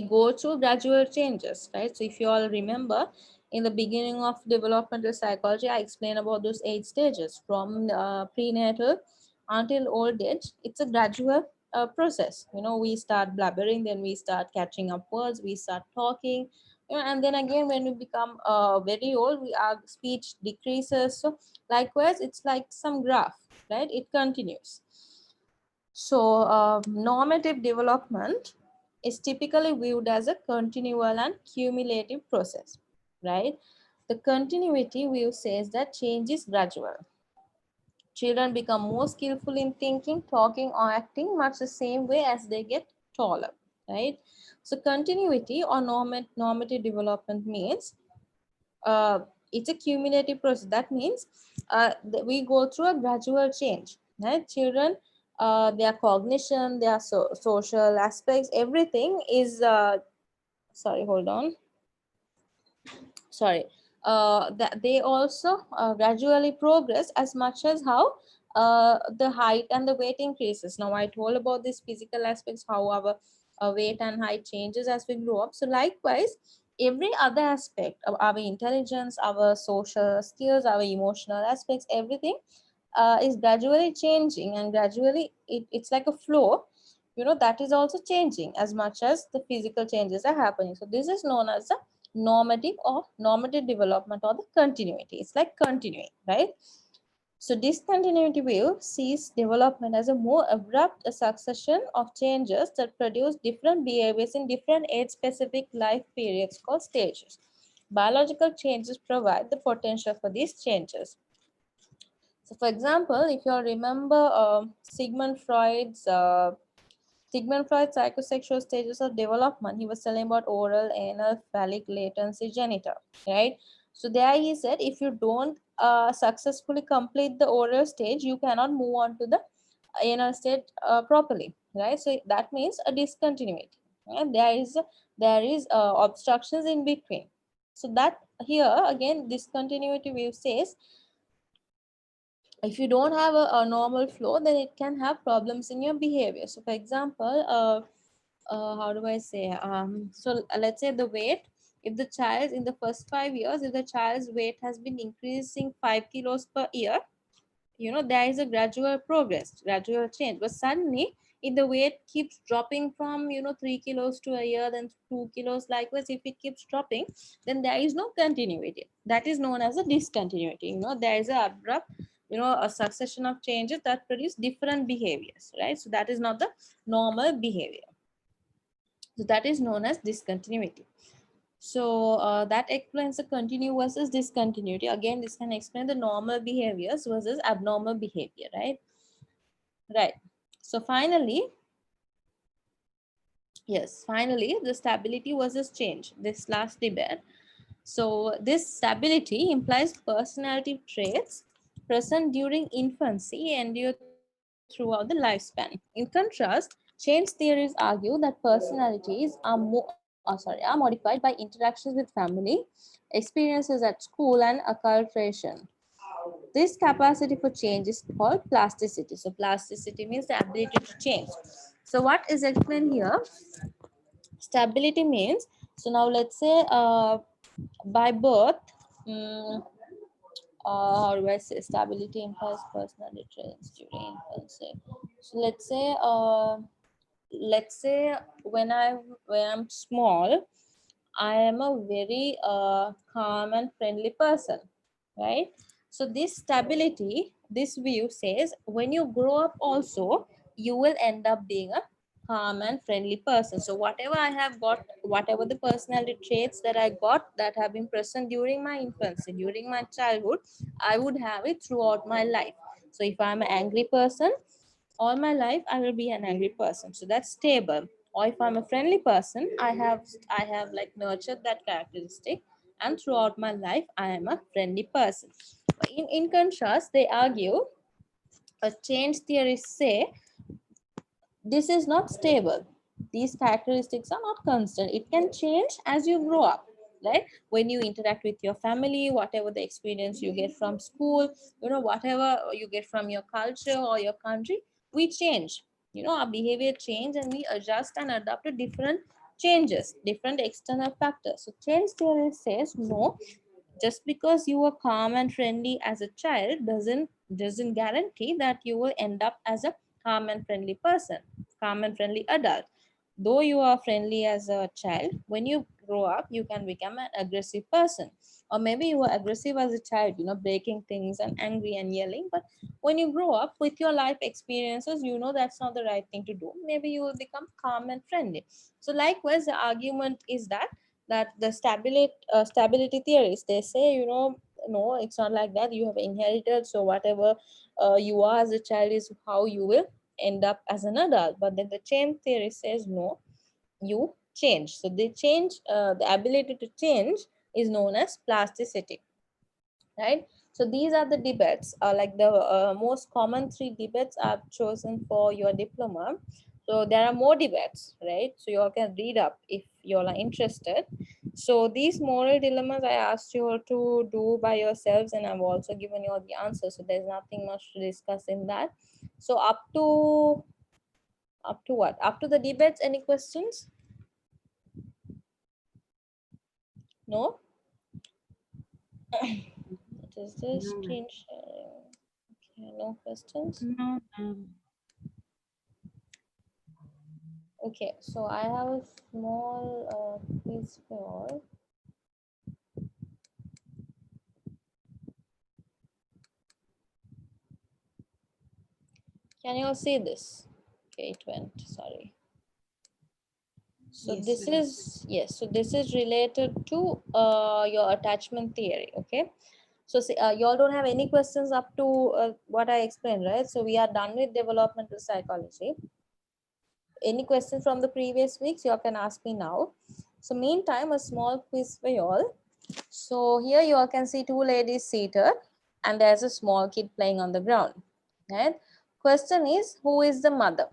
go through gradual changes, right? So if you all remember, in the beginning of developmental psychology, I explained about those 8 stages from prenatal until old age. It's a gradual process. We start blabbering, then we start catching up words, we start talking, and then again when we become very old, our speech decreases. So likewise, it's like some graph, right? It continues. So normative development is typically viewed as a continual and cumulative process, right? The continuity view says that change is gradual. Children become more skillful in thinking, talking, or acting much the same way as they get taller, right? So continuity or normative development means it's a cumulative process. That means we go through a gradual change, right? Children their cognition, their social aspects, everything is, sorry, hold on. Sorry, that they also gradually progress as much as how the height and the weight increases. Now I told about these physical aspects, how our weight and height changes as we grow up. So likewise, every other aspect of our intelligence, our social skills, our emotional aspects, everything is gradually changing, and gradually it's like a flow, you know, that is also changing as much as the physical changes are happening. So this is known as the normative development, or the continuity. It's like continuing, right? So discontinuity view sees development as a more abrupt succession of changes that produce different behaviors in different age-specific life periods called stages. Biological changes provide the potential for these changes. So for example, if you all remember Sigmund Freud's psychosexual stages of development, he was telling about oral, anal, phallic, latency, genital, right? So there he said, if you don't successfully complete the oral stage, you cannot move on to the anal state properly, right? So that means a discontinuity. And there is obstructions in between. So that here again, discontinuity view says, if you don't have a normal flow, then it can have problems in your behavior. So for example, how do I say, let's say the weight, if the child in the first 5 years, if the child's weight has been increasing 5 kilos per year, you know, there is a gradual progress, gradual change. But suddenly, if the weight keeps dropping from, you know, 3 kilos to a year, then 2 kilos, likewise, if it keeps dropping, then there is no continuity. That is known as a discontinuity. You know, there is a abrupt, you know, a succession of changes that produce different behaviors, right? So that is not the normal behavior. So that is known as discontinuity. So that explains the continue versus discontinuity. Again, this can explain the normal behaviors versus abnormal behavior, right? Right. So finally, yes, finally, the stability versus change, this last debate. So this stability implies personality traits present during infancy and endure throughout the lifespan. In contrast, change theories argue that personalities are modified by interactions with family, experiences at school, and acculturation. This capacity for change is called plasticity. So plasticity means the ability to change. So what is explained here? Stability means, so now let's say by birth, mm, how do I say, stability implies personality traits during infancy. So let's say when I'm small, I am a very calm and friendly person, right? So this stability, this view says, when you grow up also, you will end up being a calm and friendly person. So whatever I have got, whatever the personality traits that I got that have been present during my infancy, during my childhood, I would have it throughout my life. So if I'm an angry person, all my life I will be an angry person. So that's stable. Or if I'm a friendly person, I have like nurtured that characteristic, and throughout my life I am a friendly person. In contrast, they argue, a change theorists say, this is not stable. These characteristics are not constant. It can change as you grow up, right? When you interact with your family, whatever the experience you get from school, you know, whatever you get from your culture or your country, we change. You know, our behavior change, and we adjust and adapt to different changes, different external factors. So change theory says, no, just because you were calm and friendly as a child doesn't guarantee that you will end up as a calm and friendly person, calm and friendly adult. Though you are friendly as a child, when you grow up, you can become an aggressive person. Or maybe you were aggressive as a child, you know, breaking things and angry and yelling. But when you grow up with your life experiences, you know that's not the right thing to do. Maybe you will become calm and friendly. So likewise, the argument is that the stability theories, they say, you know, no, it's not like that. You have inherited, so whatever you are as a child is how you will end up as an adult. But then the change theory says, no, you change. So they change, the ability to change is known as plasticity, right? So these are the debates, like the most common 3 debates I've chosen for your diploma. So there are more debates, right? So you all can read up if you all are interested. So these moral dilemmas I asked you all to do by yourselves, and I've also given you all the answers. So there's nothing much to discuss in that. So up to what? Up to the debates, any questions? No? What is this? No, Screen sharing. Okay, no questions. no. Okay, so I have a small quiz for all. Can you all see this? Okay, it went, sorry. So Yes, this ma'am. is, yes, so this is related to your attachment theory, okay? So see, you all don't have any questions up to what I explained, right? So we are done with developmental psychology. Any questions from the previous weeks, you all can ask me now. So meantime, a small quiz for you all. So here you all can see 2 ladies seated and there's a small kid playing on the ground, right? Question is, who is the mother,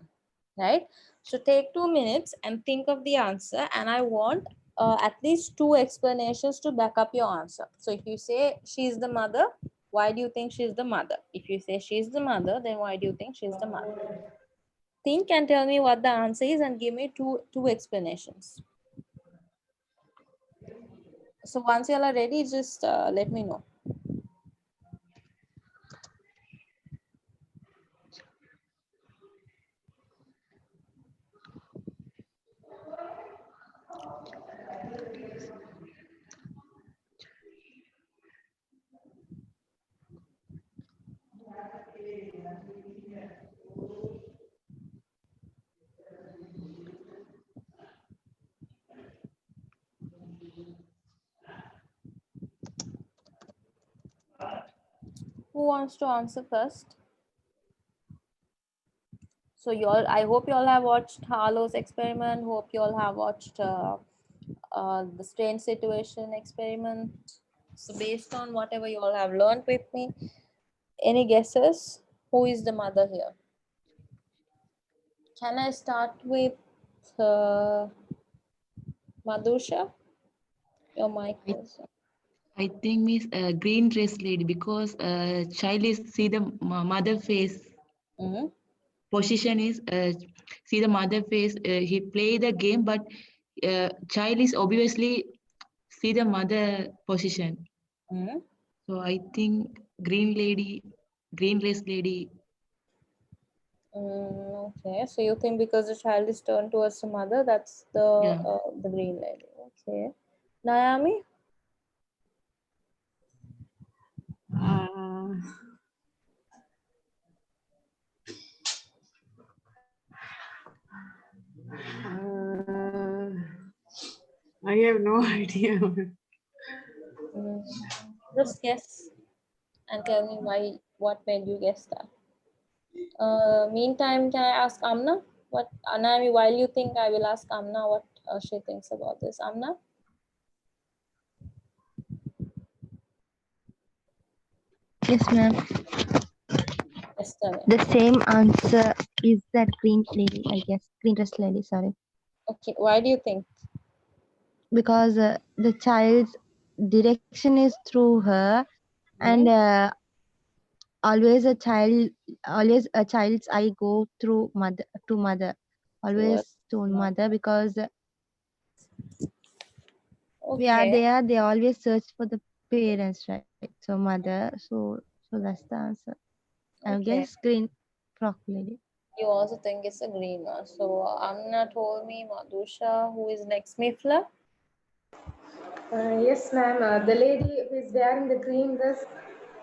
right? So take 2 minutes and think of the answer, and I want at least 2 explanations to back up your answer. So if you say she is the mother, why do you think she is the mother? If you say she is the mother, then why do you think she is the mother? Think and tell me what the answer is and give me two explanations. So once you all are ready, just let me know. Who wants to answer first? So you all, I hope you all have watched Harlow's experiment. Hope you all have watched the strange situation experiment. So based on whatever you all have learned with me, any guesses? Who is the mother here? Can I start with Madhusha? Your mic is. I think Miss green dress lady, because child is see the mother face. Mm-hmm. Position is see the mother face. He play the game, but child is obviously see the mother position. Mm-hmm. So I think green dress lady. Okay, so you think because the child is turned towards the mother, that's Yeah. the green lady. Okay, Naomi. Uh, I have no idea. Just guess and tell me why. What made you guess that? Meantime, can I ask Amna? What Naomi? While you think, I will ask Amna what she thinks about this. Amna. Yes, ma'am. Yes, tell me. The same answer is that green lady, I guess. Green dress lady, sorry. Okay, why do you think? Because the child's direction is through her, and always a child's eye go through mother to mother. Always Towards to mother. mother, because we are Okay. there, they always search for the parents, right? So mother, so that's the answer. I Okay. guess green frock lady. You also think it's a green one. So Amna told me Madhusha, who is next? Mifla. Yes, ma'am. The lady who is wearing the green dress,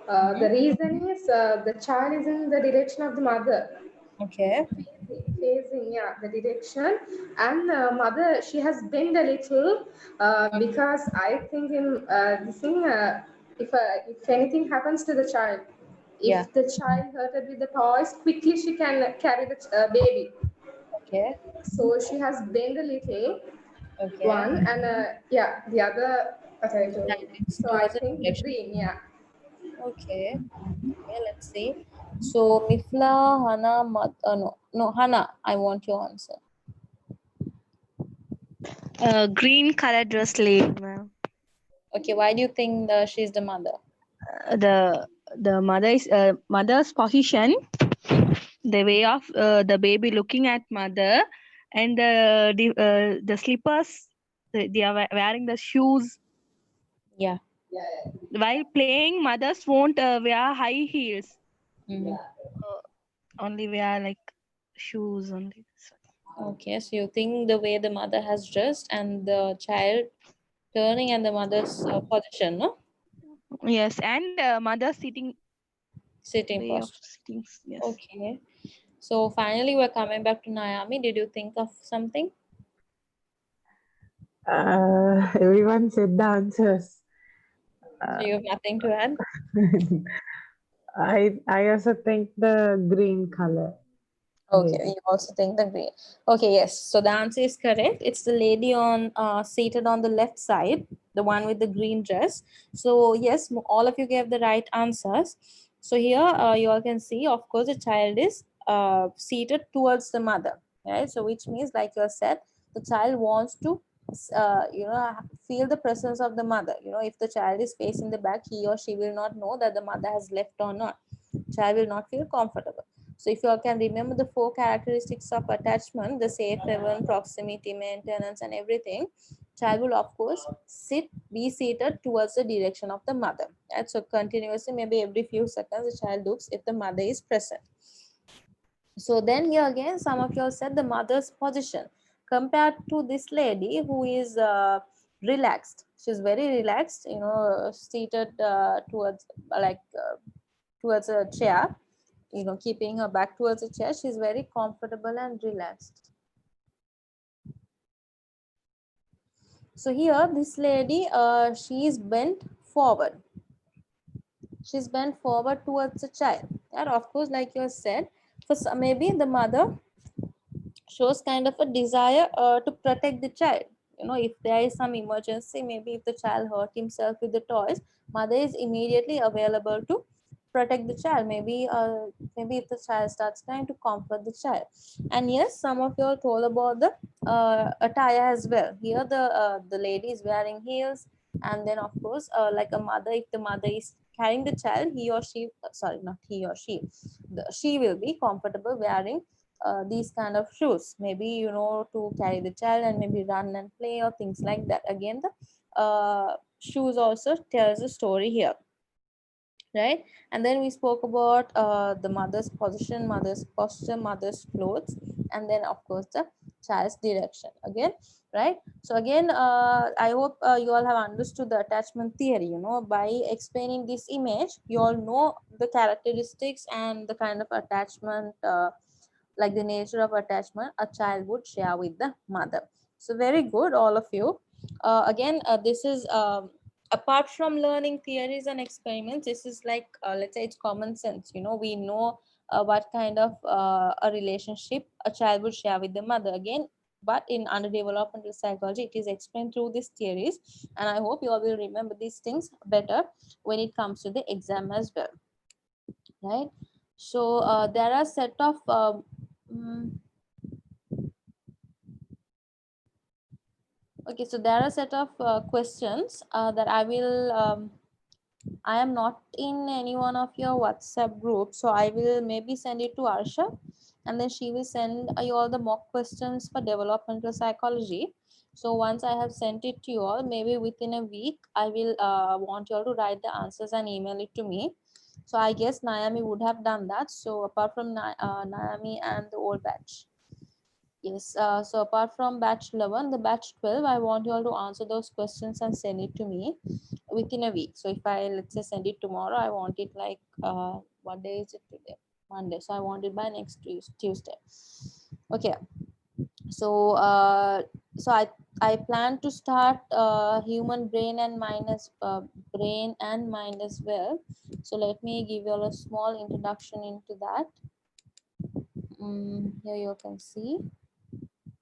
the reason is the child is in the direction of the mother. Okay. Facing, yeah, the direction, and mother, she has bent a little because I think in this thing, if anything happens to the child, Yeah. if the child hurted with the toys, quickly she can carry the baby. Okay. So she has bent a little, Okay. one, and yeah, the other, what I told. It's So I towards the think the direction. green, yeah. Okay. Okay, let's see. So Mifla, Hana, no, Hana, I want your answer. Green color dress lady, ma'am. Okay, why do you think she's the mother? The mother's position, the way of the baby looking at mother, and the slippers. They are wearing the shoes Yeah. while playing. Mothers won't wear high heels. Mhm. Only wear like shoes only. Okay, so you think the way the mother has dressed and the child turning and the mother's position, no? Yes, and mother sitting Sitting way of posture. sitting. Yes. Okay. So finally, we're coming back to Naomi. Did you think of something? Everyone said the answers. So you have nothing to add? I also think the green color. Okay, Lady. you also think the green. Okay, yes. So the answer is correct. It's the lady on seated on the left side, the one with the green dress. So yes, all of you gave the right answers. So here you all can see, of course, the child is seated towards the mother, right? So which means, like you said, the child wants to, feel the presence of the mother. You know, if the child is facing the back, he or she will not know that the mother has left or not. Child will not feel comfortable. So if you all can remember the 4 characteristics of attachment, the safe haven, proximity, maintenance, and everything, child will of course be seated towards the direction of the mother. Right? So continuously, maybe every few seconds, the child looks if the mother is present. So then here again, some of you all said the mother's position compared to this lady who is relaxed. She's very relaxed, seated towards a chair, keeping her back towards the chair. She's very comfortable and relaxed. So here, this lady, she is bent forward. She's bent forward towards the child. And of course, like you said, maybe the mother shows kind of a desire to protect the child. If there is some emergency, maybe if the child hurt himself with the toys, mother is immediately available to protect the child. Maybe if the child starts crying, to comfort the child. And yes, some of you all told about the attire as well. Here the lady is wearing heels, and then of course, like a mother, if the mother is carrying the child, he or she, sorry, not he or she will be comfortable wearing these kind of shoes, maybe to carry the child and maybe run and play or things like that. Again, the shoes also tells a story here, right? And then we spoke about the mother's position, mother's posture, mother's clothes, and then of course the child's direction again, right? So again, I hope you all have understood the attachment theory. By explaining this image, you all know the characteristics and the kind of attachment, like the nature of attachment a child would share with the mother. So very good, all of you. Again, this is apart from learning theories and experiments, this is like, let's say, it's common sense. We know what kind of a relationship a child would share with the mother. Again, but in underdevelopmental psychology, it is explained through these theories, and I hope you all will remember these things better when it comes to the exam as well, right? So there are set of mm, okay, so there are a set of questions that I am not in any one of your WhatsApp groups, so I will maybe send it to Arsha, and then she will send you all the mock questions for developmental psychology. So once I have sent it to you all, maybe within a week, I will want you all to write the answers and email it to me. So I guess Naomi would have done that. So apart from Naomi and the old batch. Yes, so apart from batch 11, the batch 12, I want you all to answer those questions and send it to me within a week. So if I, let's say, send it tomorrow, I want it like, what day is it today? Monday. So I want it by next Tuesday. Okay. So, I plan to start human brain and mind as well. So let me give you all a small introduction into that. Here you can see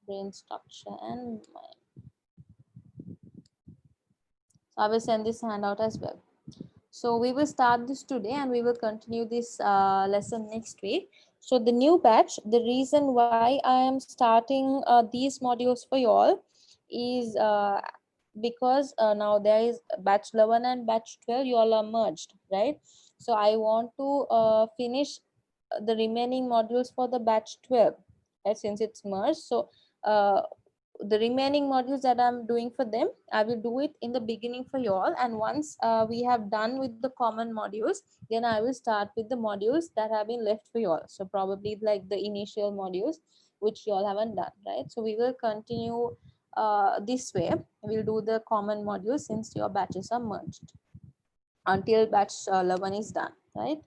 brain structure and mind. So I will send this handout as well. So we will start this today and we will continue this lesson next week. So the new batch, the reason why I am starting these modules for you all is because now there is batch 11 and batch 12, you all are merged, right? So I want to finish the remaining modules for the batch 12, right, since it's merged. So the remaining modules that I'm doing for them, I will do it in the beginning for you all. And once we have done with the common modules, then I will start with the modules that have been left for you all. So probably like the initial modules, which you all haven't done, right? So we will continue this way. We'll do the common modules since your batches are merged until batch 11 is done, right?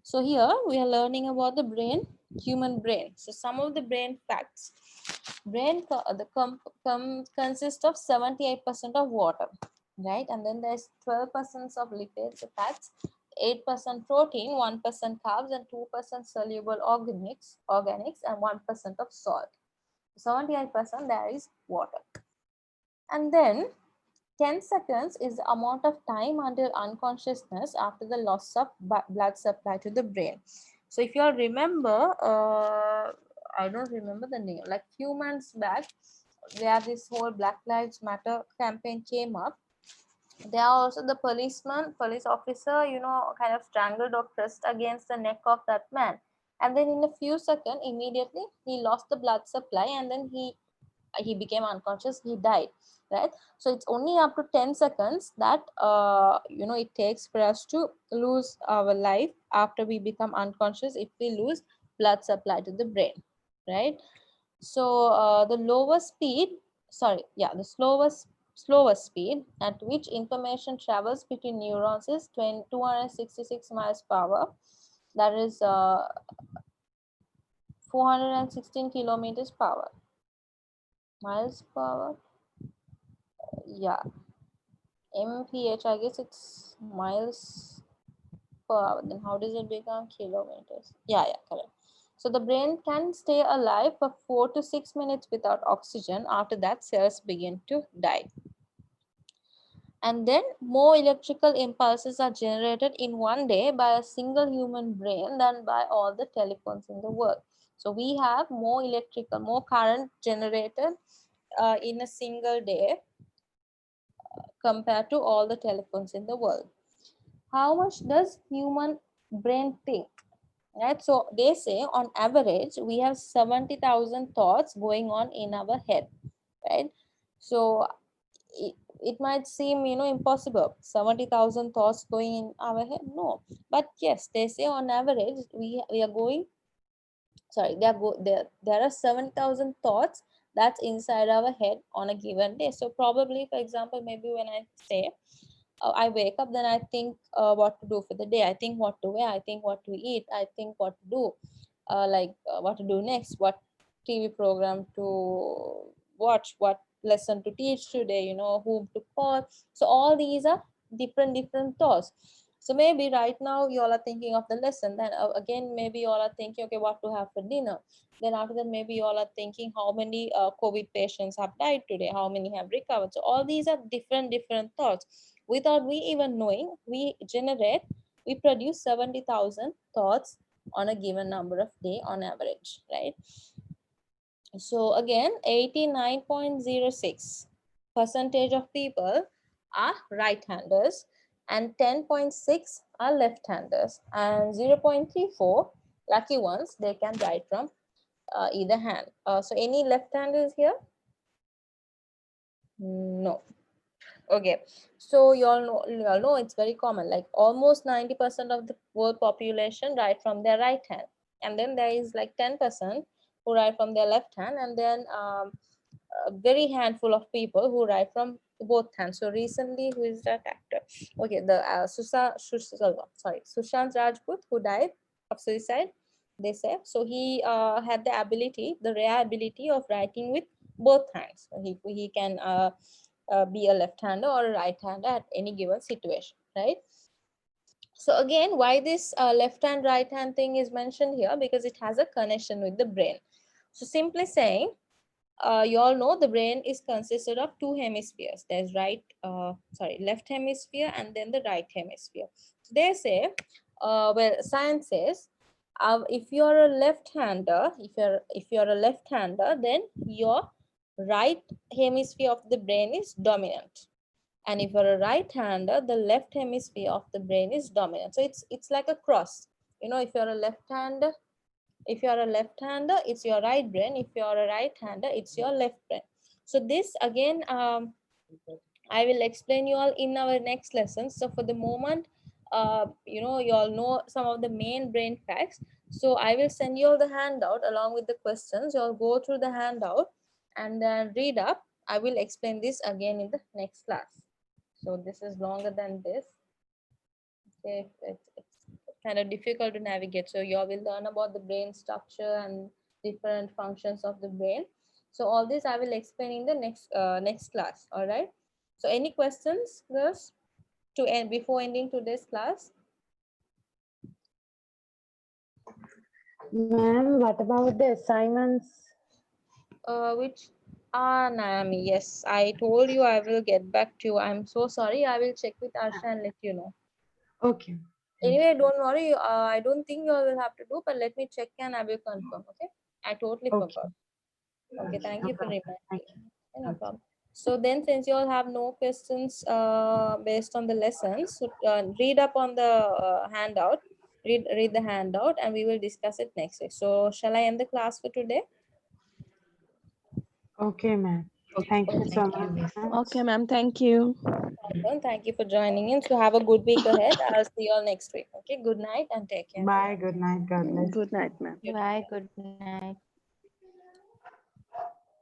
So here we are learning about the brain, human brain. So some of the brain facts. Brain consists of 78% of water, right? And then there's 12% of lipids, fats, 8% protein, 1% carbs, and 2% soluble organics, and 1% of salt. 78% there is water. And then 10 seconds is the amount of time until unconsciousness after the loss of blood supply to the brain. So if you all remember, I don't remember the name, like few months back, where this whole Black Lives Matter campaign came up, there are also the police officer, kind of strangled or pressed against the neck of that man. And then in a few seconds, immediately, he lost the blood supply and then he became unconscious, he died, right? So it's only up to 10 seconds that it takes for us to lose our life after we become unconscious if we lose blood supply to the brain, right? So the slowest speed at which information travels between neurons is 266 miles per hour, that is 416 kilometers per hour. Miles per hour, yeah, mph, I guess it's miles per hour. Then how does it become kilometers? Yeah, correct. So the brain can stay alive for 4 to 6 minutes without oxygen. After that, cells begin to die. And then more electrical impulses are generated in one day by a single human brain than by all the telephones in the world. So we have more current generated in a single day compared to all the telephones in the world. How much does human brain think? Right, so they say on average we have 70,000 thoughts going on in our head, right? So it might seem impossible, 70,000 thoughts going in our head. No, but yes, they say on average we are going, sorry, there are 7,000 thoughts that's inside our head on a given day. So probably, for example, maybe when I say I wake up, then I think what to do for the day. I think what to wear. I think what to eat. I think what to do, what to do next, what TV program to watch, what lesson to teach today, whom to call. So all these are different thoughts. So maybe right now you all are thinking of the lesson. Then again, maybe you all are thinking, okay, what to have for dinner. Then after that, maybe you all are thinking how many COVID patients have died today, how many have recovered. So all these are different thoughts. Without we even knowing, we produce 70,000 thoughts on a given number of day on average, right? So again, 89.06% of people are right-handers and 10.6 are left-handers, and 0.34 lucky ones, they can write from either hand. So any left-handers here? No. Okay, so you all know it's very common, like almost 90% of the world population write from their right hand, and then there is like 10% who write from their left hand, and then a very handful of people who write from both hands. So recently, who is that actor? Okay, the Sushant Rajput, who died of suicide, they say. So he had the rare ability of writing with both hands. So he can be a left-hander or a right-hander at any given situation, right? So again, why this left hand right hand thing is mentioned here? Because it has a connection with the brain. So simply saying, you all know the brain is consisted of two hemispheres. There's left hemisphere and then the right hemisphere. They say, well, science says, if you're a left-hander, then your right hemisphere of the brain is dominant. And if you're a right-hander, the left hemisphere of the brain is dominant. So it's like a cross. You know, if you're a left-hander, it's your right brain. If you're a right-hander, it's your left brain. So this again, I will explain you all in our next lesson. So for the moment, you all know some of the main brain facts. So I will send you all the handout along with the questions. You all go through the handout and then read up. I will explain this again in the next class. So this is longer than this. Okay, it's kind of difficult to navigate. So you all will learn about the brain structure and different functions of the brain. So all this I will explain in the next class. All right. So any questions, girls, to end before ending today's class? Ma'am, what about the assignments? Naomi, yes, I told you I will get back to you. I'm so sorry. I will check with Arsha and let you know. Okay. Anyway, don't worry. I don't think you all will have to do, but let me check and I will confirm. Okay. I totally Okay. forgot. Okay. Thank No you for problem. reminding. Thank Okay, no Okay. problem. So then, since you all have no questions based on the lessons, so read up on the handout. Read the handout, and we will discuss it next week. So shall I end the class for today? Okay, ma'am. Thank you so Thank you. much. Okay, ma'am. Thank you. Thank you for joining in. So have a good week ahead. I'll see you all next week. Okay. Good night and take care. Bye. Good night. God bless. Good night, ma'am. Bye. Good night.